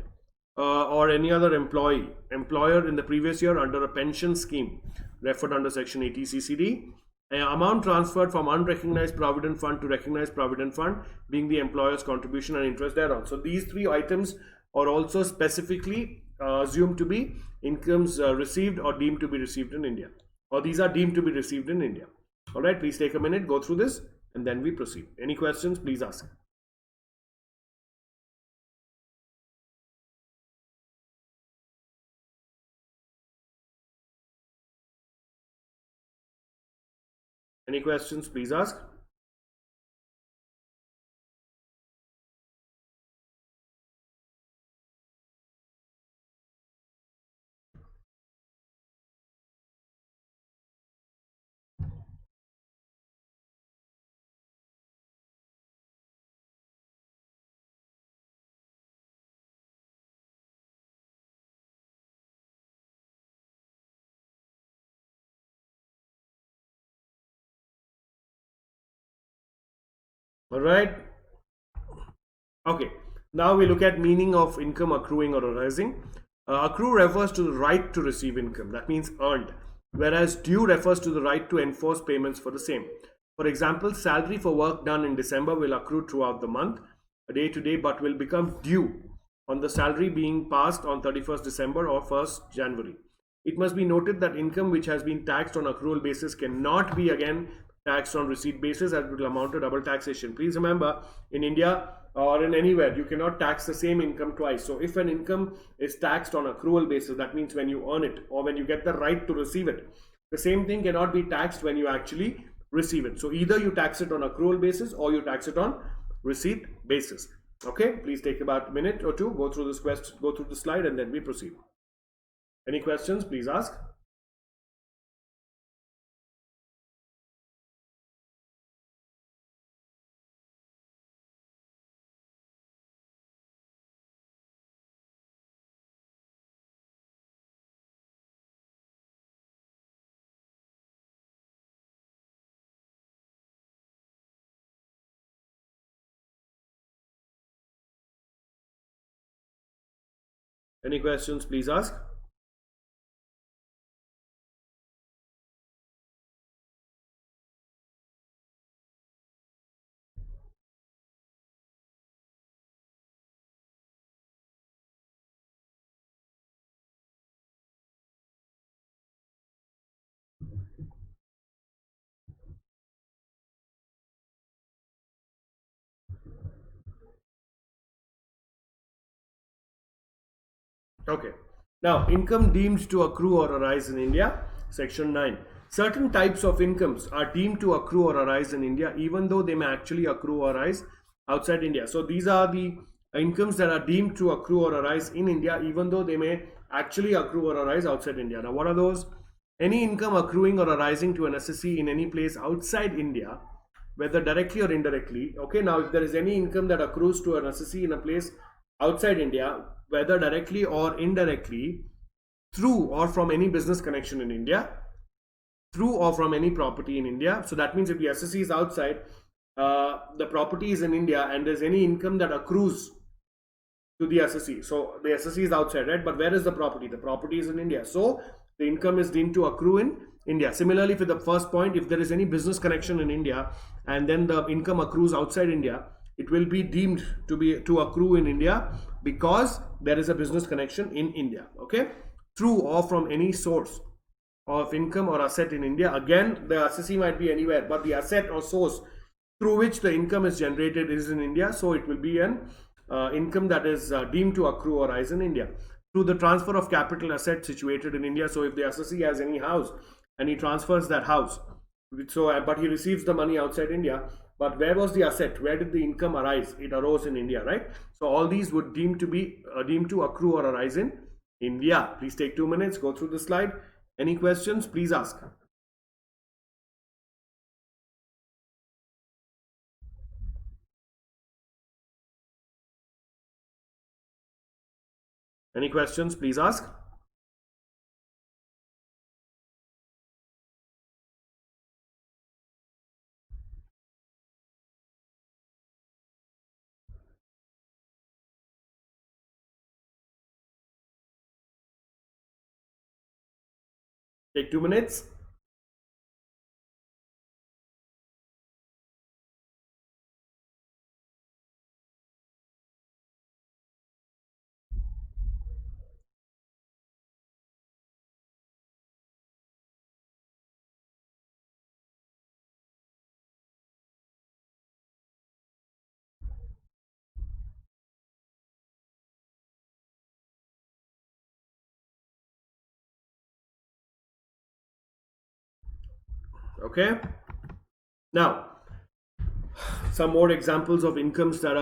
or any other employer in the previous year under a pension scheme referred under section 80 CCD, amount transferred from unrecognized provident fund to recognized provident fund being the employer's contribution and interest thereon. So these three items are also specifically assumed to be incomes received or deemed to be received in India, or these are deemed to be received in India. All right, please take a minute, go through this and then we proceed. Any questions, please ask. Any questions, please ask. All right. Okay. Now we look at meaning of income accruing or arising. Accrue refers to the right to receive income. That means earned. Whereas due refers to the right to enforce payments for the same. For example, salary for work done in December will accrue throughout the month, day to day, but will become due on the salary being passed on 31st December or 1st January. It must be noted that income which has been taxed on accrual basis cannot be again taxed on receipt basis, as it will amount to double taxation. Please remember, in India or in anywhere, you cannot tax the same income twice. So if an income is taxed on accrual basis, that means when you earn it or when you get the right to receive it, the same thing cannot be taxed when you actually receive it. So either you tax it on accrual basis or you tax it on receipt basis. Okay, please take about a minute or two, go through this question, go through the slide and then we proceed. Any questions, please ask. Any questions, please ask. Okay. Now, income deemed to accrue or arise in India, section 9. Certain types of incomes are deemed to accrue or arise in India, even though they may actually accrue or arise outside India. So, these are the incomes that are deemed to accrue or arise in India, even though they may actually accrue or arise outside India. Now, what are those? Any income accruing or arising to an assessee in any place outside India, whether directly or indirectly. Okay, now if there is any income that accrues to an assessee in a place outside India, whether directly or indirectly, through or from any business connection in India, through or from any property in India. So that means if the assessee is outside, the property is in India, and there's any income that accrues to the assessee. So the assessee is outside, right? But where is the property? The property is in India. So the income is deemed to accrue in India. Similarly, for the first point, if there is any business connection in India and then the income accrues outside India, it will be deemed to accrue in India because there is a business connection in India. Okay, through or from any source of income or asset in India. Again, the assessee might be anywhere, but the asset or source through which the income is generated is in India. So it will be an income that is deemed to accrue or rise in India. Through the transfer of capital asset situated in India. So if the assessee has any house and he transfers that house, but he receives the money outside India. But where was the asset? Where did the income arise? It arose in India, right? So all these would deemed to accrue or arise in India. Please take 2 minutes, go through the slide. Any questions? Please ask. Any questions? Please ask. Take 2 minutes. Okay. Now, some more examples of incomes that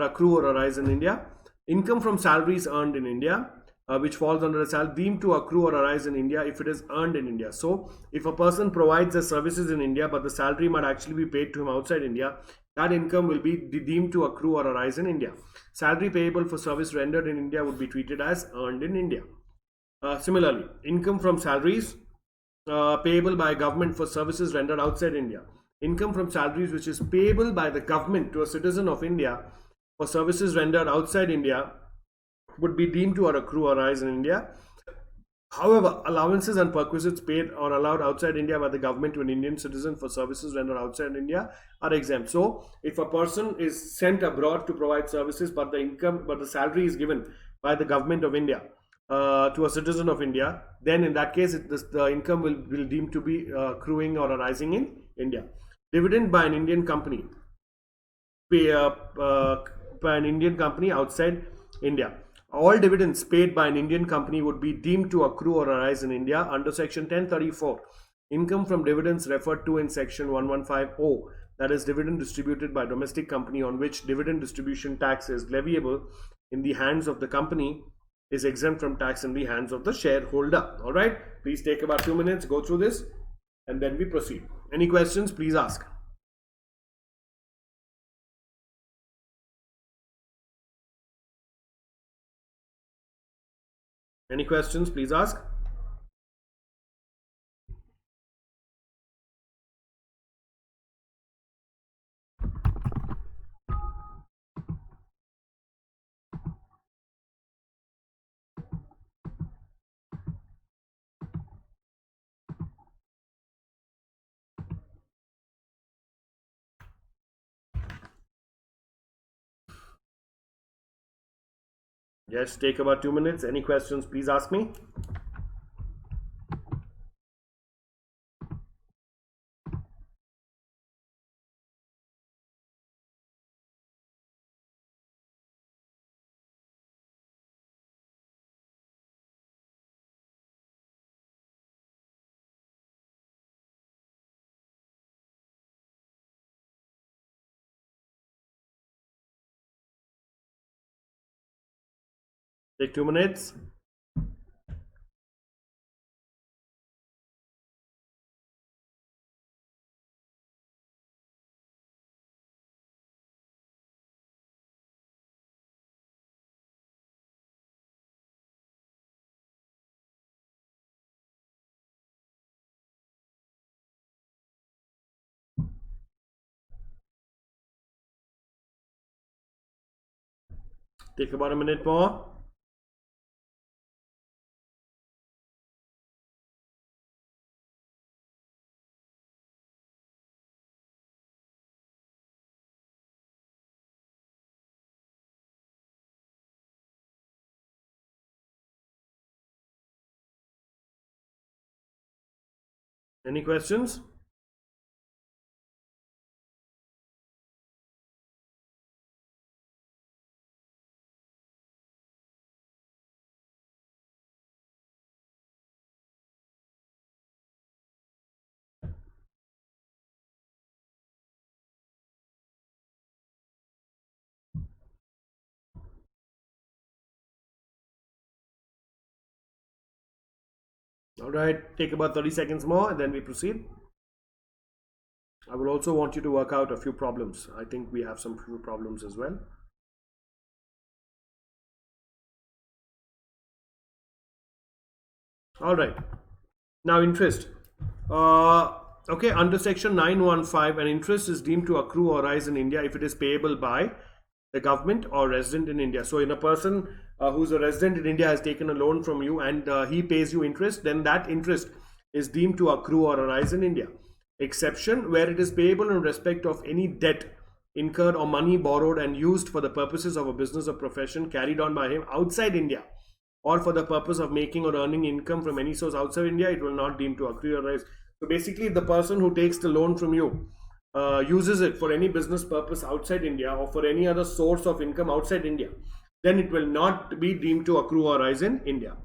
accrue or arise in India. Income from salaries earned in India, which falls under a salary deemed to accrue or arise in India if it is earned in India. So, if a person provides the services in India, but the salary might actually be paid to him outside India, that income will be deemed to accrue or arise in India. Salary payable for service rendered in India would be treated as earned in India. Similarly, income from salaries payable by government for services rendered outside India. Income from salaries which is payable by the government to a citizen of India for services rendered outside India would be deemed to accrue or arise in India. However, allowances and perquisites paid or allowed outside India by the government to an Indian citizen for services rendered outside India are exempt. So, if a person is sent abroad to provide services, but the salary is given by the government of India to a citizen of India, then in that case, the income will deem to be accruing or arising in India. Dividend by an Indian company, pay, by an Indian company outside India. All dividends paid by an Indian company would be deemed to accrue or arise in India under Section 1034. Income from dividends referred to in Section 115O, that is, dividend distributed by domestic company on which dividend distribution tax is leviable in the hands of the company, is exempt from tax in the hands of the shareholder. All right, please take about 2 minutes, go through this, and then we proceed. Any questions? Please ask. Any questions? Please ask. Yes, take about 2 minutes. Any questions, please ask me. Take 2 minutes. Take about a minute more. Any questions? All right, take about 30 seconds more and then we proceed. I will also want you to work out a few problems. I think we have some few problems as well. All right. Now, interest. Okay, under section 915, an interest is deemed to accrue or rise in India if it is payable by the government or resident in India. So, in a person who's a resident in India has taken a loan from you and he pays you interest, then that interest is deemed to accrue or arise in India. Exception where it is payable in respect of any debt incurred or money borrowed and used for the purposes of a business or profession carried on by him outside India, or for the purpose of making or earning income from any source outside India, it will not deem to accrue or rise. So basically, the person who takes the loan from you uses it for any business purpose outside India or for any other source of income outside India, then it will not be deemed to accrue or rise in India.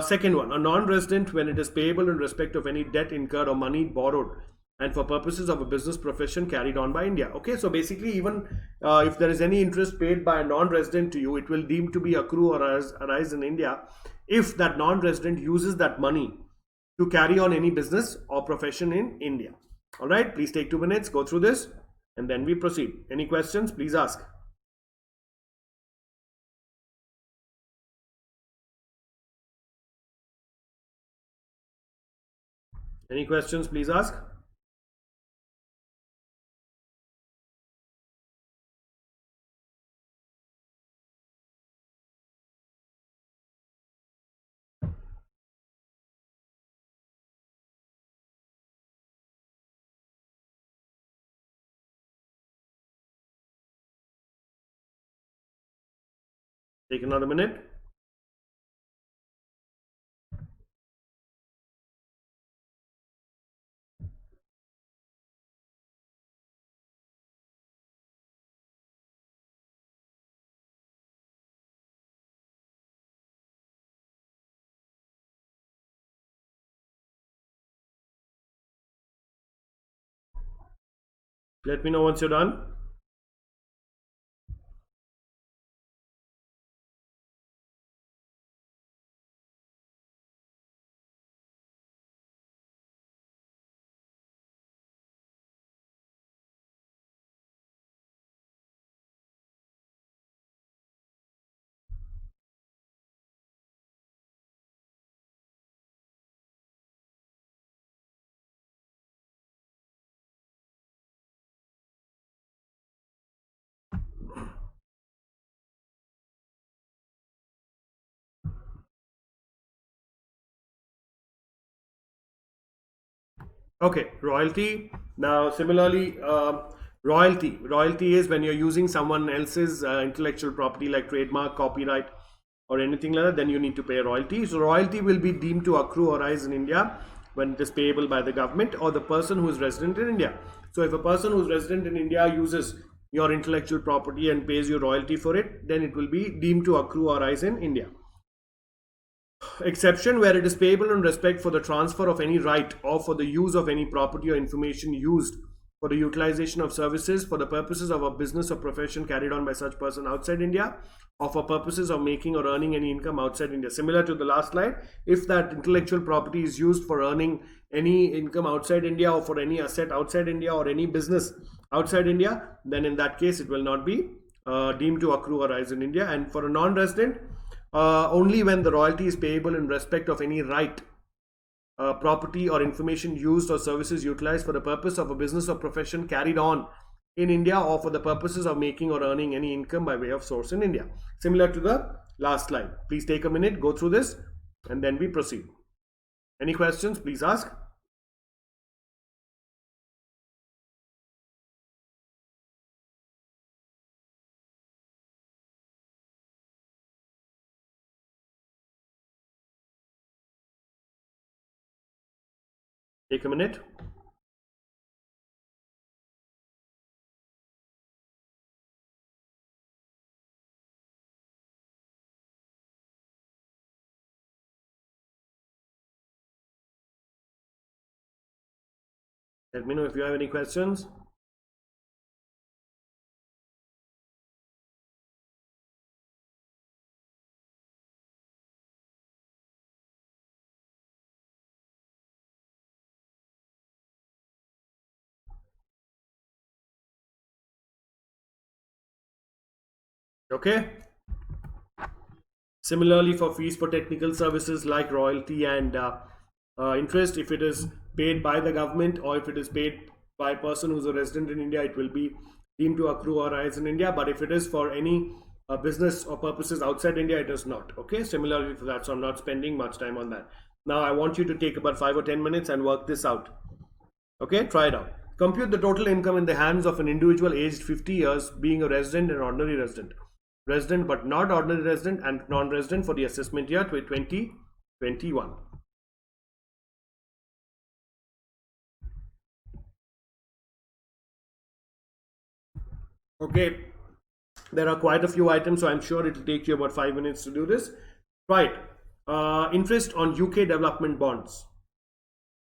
Second one, a non-resident when it is payable in respect of any debt incurred or money borrowed and for purposes of a business profession carried on by India. Okay, so basically even if there is any interest paid by a non-resident to you, it will deem to be accrue or arise in India if that non-resident uses that money to carry on any business or profession in India. All right, please take 2 minutes, go through this and then we proceed. Any questions, please ask. Any questions, please ask. Take another minute. Let me know once you're done. Okay, royalty. Now, similarly, Royalty is when you're using someone else's intellectual property like trademark, copyright, or anything like that, then you need to pay royalty. So royalty will be deemed to accrue or rise in India when it is payable by the government or the person who is resident in India. So if a person who is resident in India uses your intellectual property and pays you royalty for it, then it will be deemed to accrue or rise in India. Exception where it is payable in respect for the transfer of any right or for the use of any property or information used for the utilization of services for the purposes of a business or profession carried on by such person outside India or for purposes of making or earning any income outside India. Similar to the last slide, if that intellectual property is used for earning any income outside India or for any asset outside India or any business outside India, then in that case it will not be deemed to accrue or rise in India. And for a non-resident, only when the royalty is payable in respect of any right, property or information used or services utilized for the purpose of a business or profession carried on in India or for the purposes of making or earning any income by way of source in India. Similar to the last slide. Please take a minute, go through this, and then we proceed. Any questions, please ask. Take a minute. Let me know if you have any questions. Okay. Similarly, for fees for technical services like royalty and interest, if it is paid by the government or if it is paid by a person who's a resident in India, it will be deemed to accrue or rise in India. But if it is for any business or purposes outside India, it is not. Okay. Similarly for that, so I'm not spending much time on that. Now I want you to take about 5 or 10 minutes and work this out. Okay, try it out. Compute the total income in the hands of an individual aged 50 years, being a resident and ordinary resident. Resident but not ordinary resident and non-resident for the assessment year 2021. Okay, there are quite a few items, so I'm sure it will take you about 5 minutes to do this. Right, interest on UK development bonds.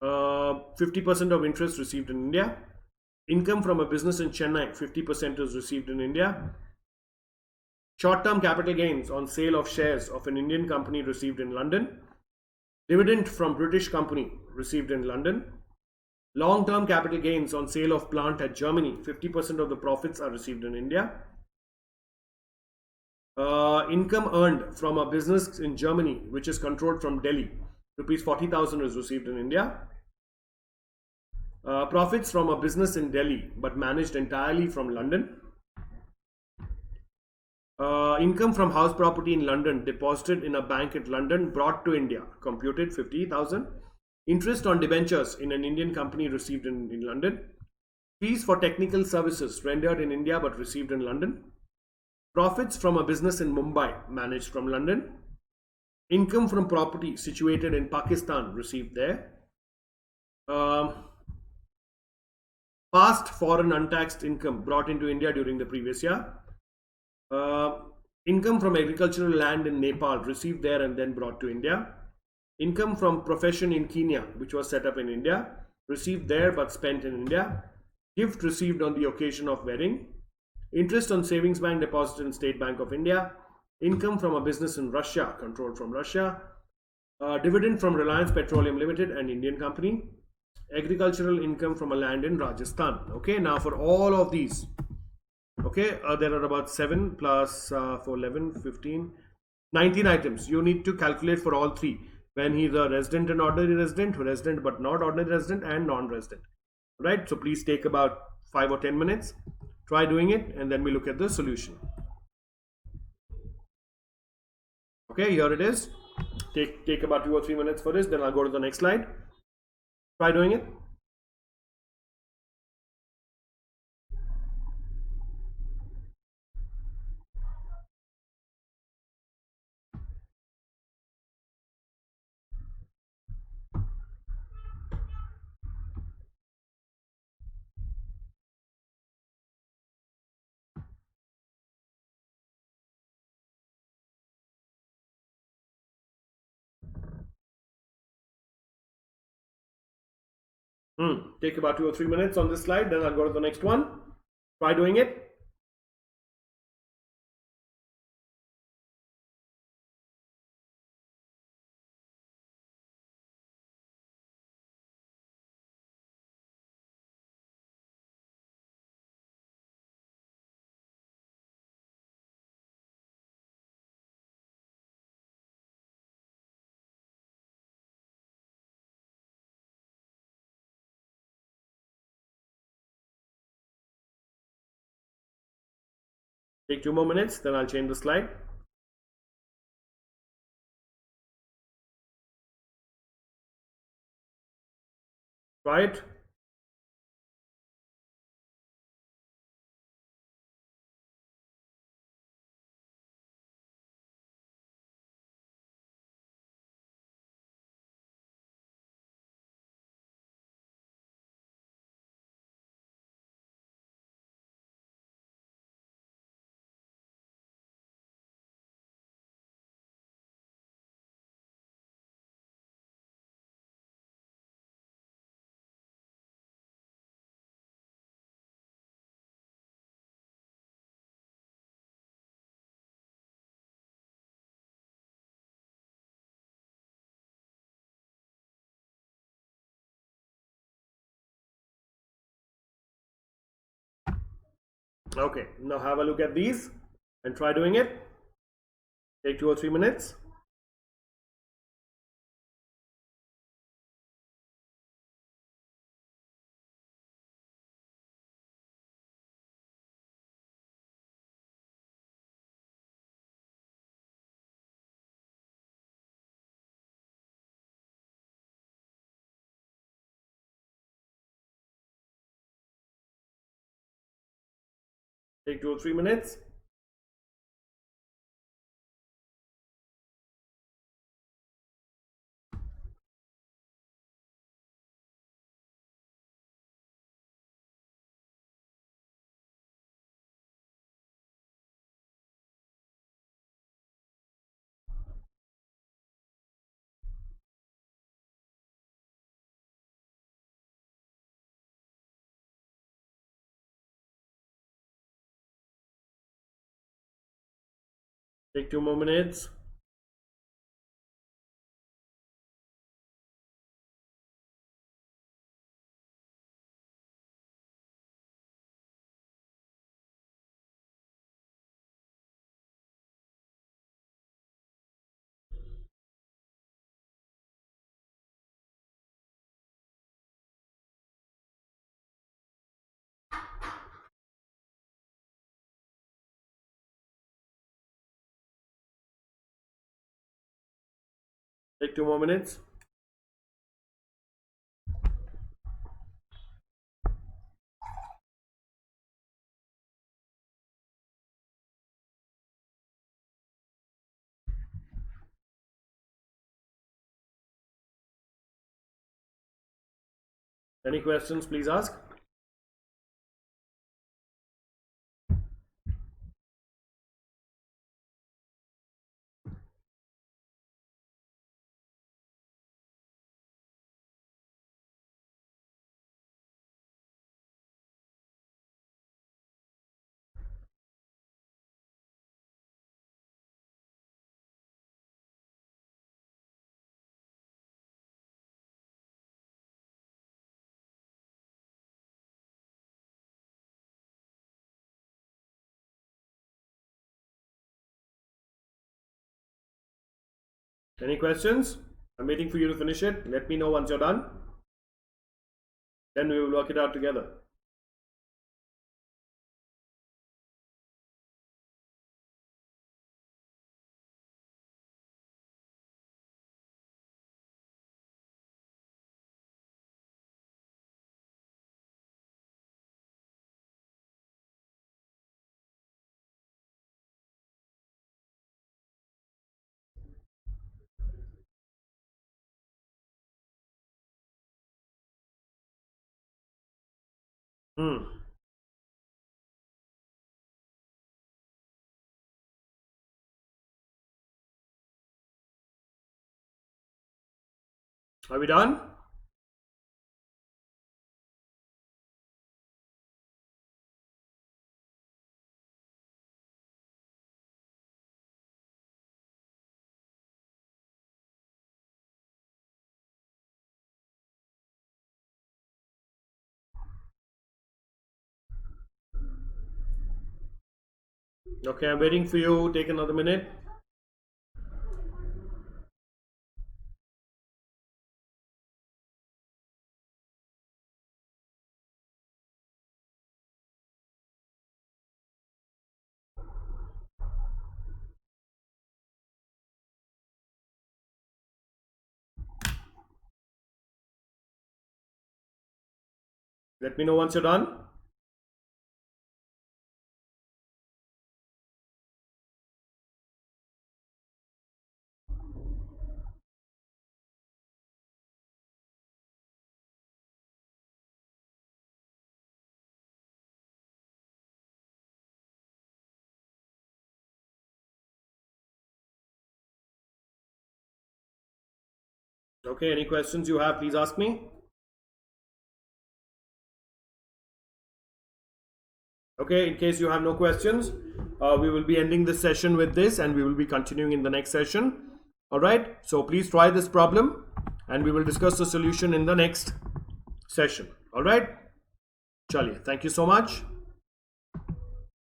50% of interest received in India. Income from a business in Chennai, 50% is received in India. Short-term capital gains on sale of shares of an Indian company received in London. Dividend from British company received in London. Long-term capital gains on sale of plant at Germany, 50% of the profits are received in India. Income earned from a business in Germany which is controlled from Delhi, rupees 40,000 is received in India. Profits from a business in Delhi but managed entirely from London. Income from house property in London deposited in a bank at London brought to India, computed 50,000. Interest on debentures in an Indian company received in London. Fees for technical services rendered in India but received in London. Profits from a business in Mumbai managed from London. Income from property situated in Pakistan received there. Past foreign untaxed income brought into India during the previous year. Income from agricultural land in Nepal received there and then brought to India. Income from profession in Kenya, which was set up in India, received there but spent in India. Gift received on the occasion of wedding. Interest on savings bank deposited in State Bank of India. Income from a business in Russia, controlled from Russia. Dividend from Reliance Petroleum Limited, an Indian company. Agricultural income from a land in Rajasthan. Okay, now for all of these, okay, there are about 7 plus 4, 11, 15, 19 items. You need to calculate for all three. When he's a resident and ordinary resident, resident but not ordinary resident, and non-resident. Right? So please take about 5 or 10 minutes. Try doing it and then we look at the solution. Okay, here it is. Take about 2 or 3 minutes for this, then I'll go to the next slide. Try doing it. Take about 2 or 3 minutes on this slide, then I'll go to the next one. Try doing it. Take 2 more minutes, then I'll change the slide. Try it. Okay, now have a look at these and try doing it. Take 2 or 3 minutes. Take 2 or 3 minutes. Take 2 more minutes. Take 2 more minutes. Any questions, please ask. Any questions? I'm waiting for you to finish it. Let me know once you're done. Then we will work it out together. Are we done? Okay, I'm waiting for you. Take another minute. Let me know once you're done. Okay, any questions you have, please ask me. Okay, in case you have no questions, we will be ending this session with this and we will be continuing in the next session. All right, so please try this problem and we will discuss the solution in the next session. All right, Chaliye, thank you so much.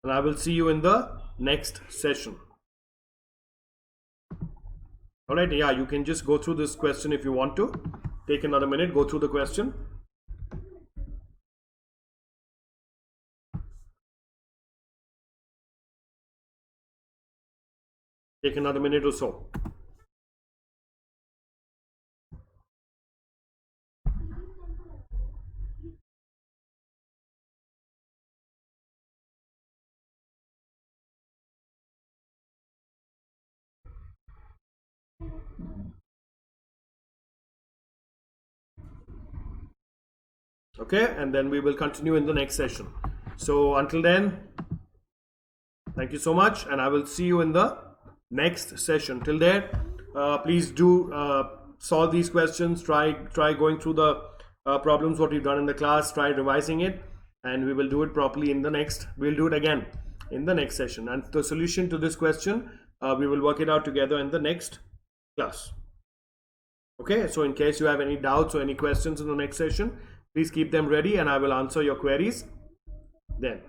And I will see you in the next session. All right, yeah, you can just go through this question if you want to. Take another minute, go through the question. Take another minute or so. Okay, and then we will continue in the next session. So until then, thank you so much, and I will see you in the next session. Till there, please do solve these questions. Try going through the problems what we've done in the class. Try revising it, and we will do it properly in the next. We'll do it again in the next session. And the solution to this question, we will work it out together in the next class. Okay. So in case you have any doubts or any questions in the next session, please keep them ready, and I will answer your queries then.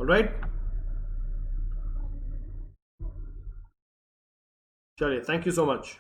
All right. Sure. Thank you so much.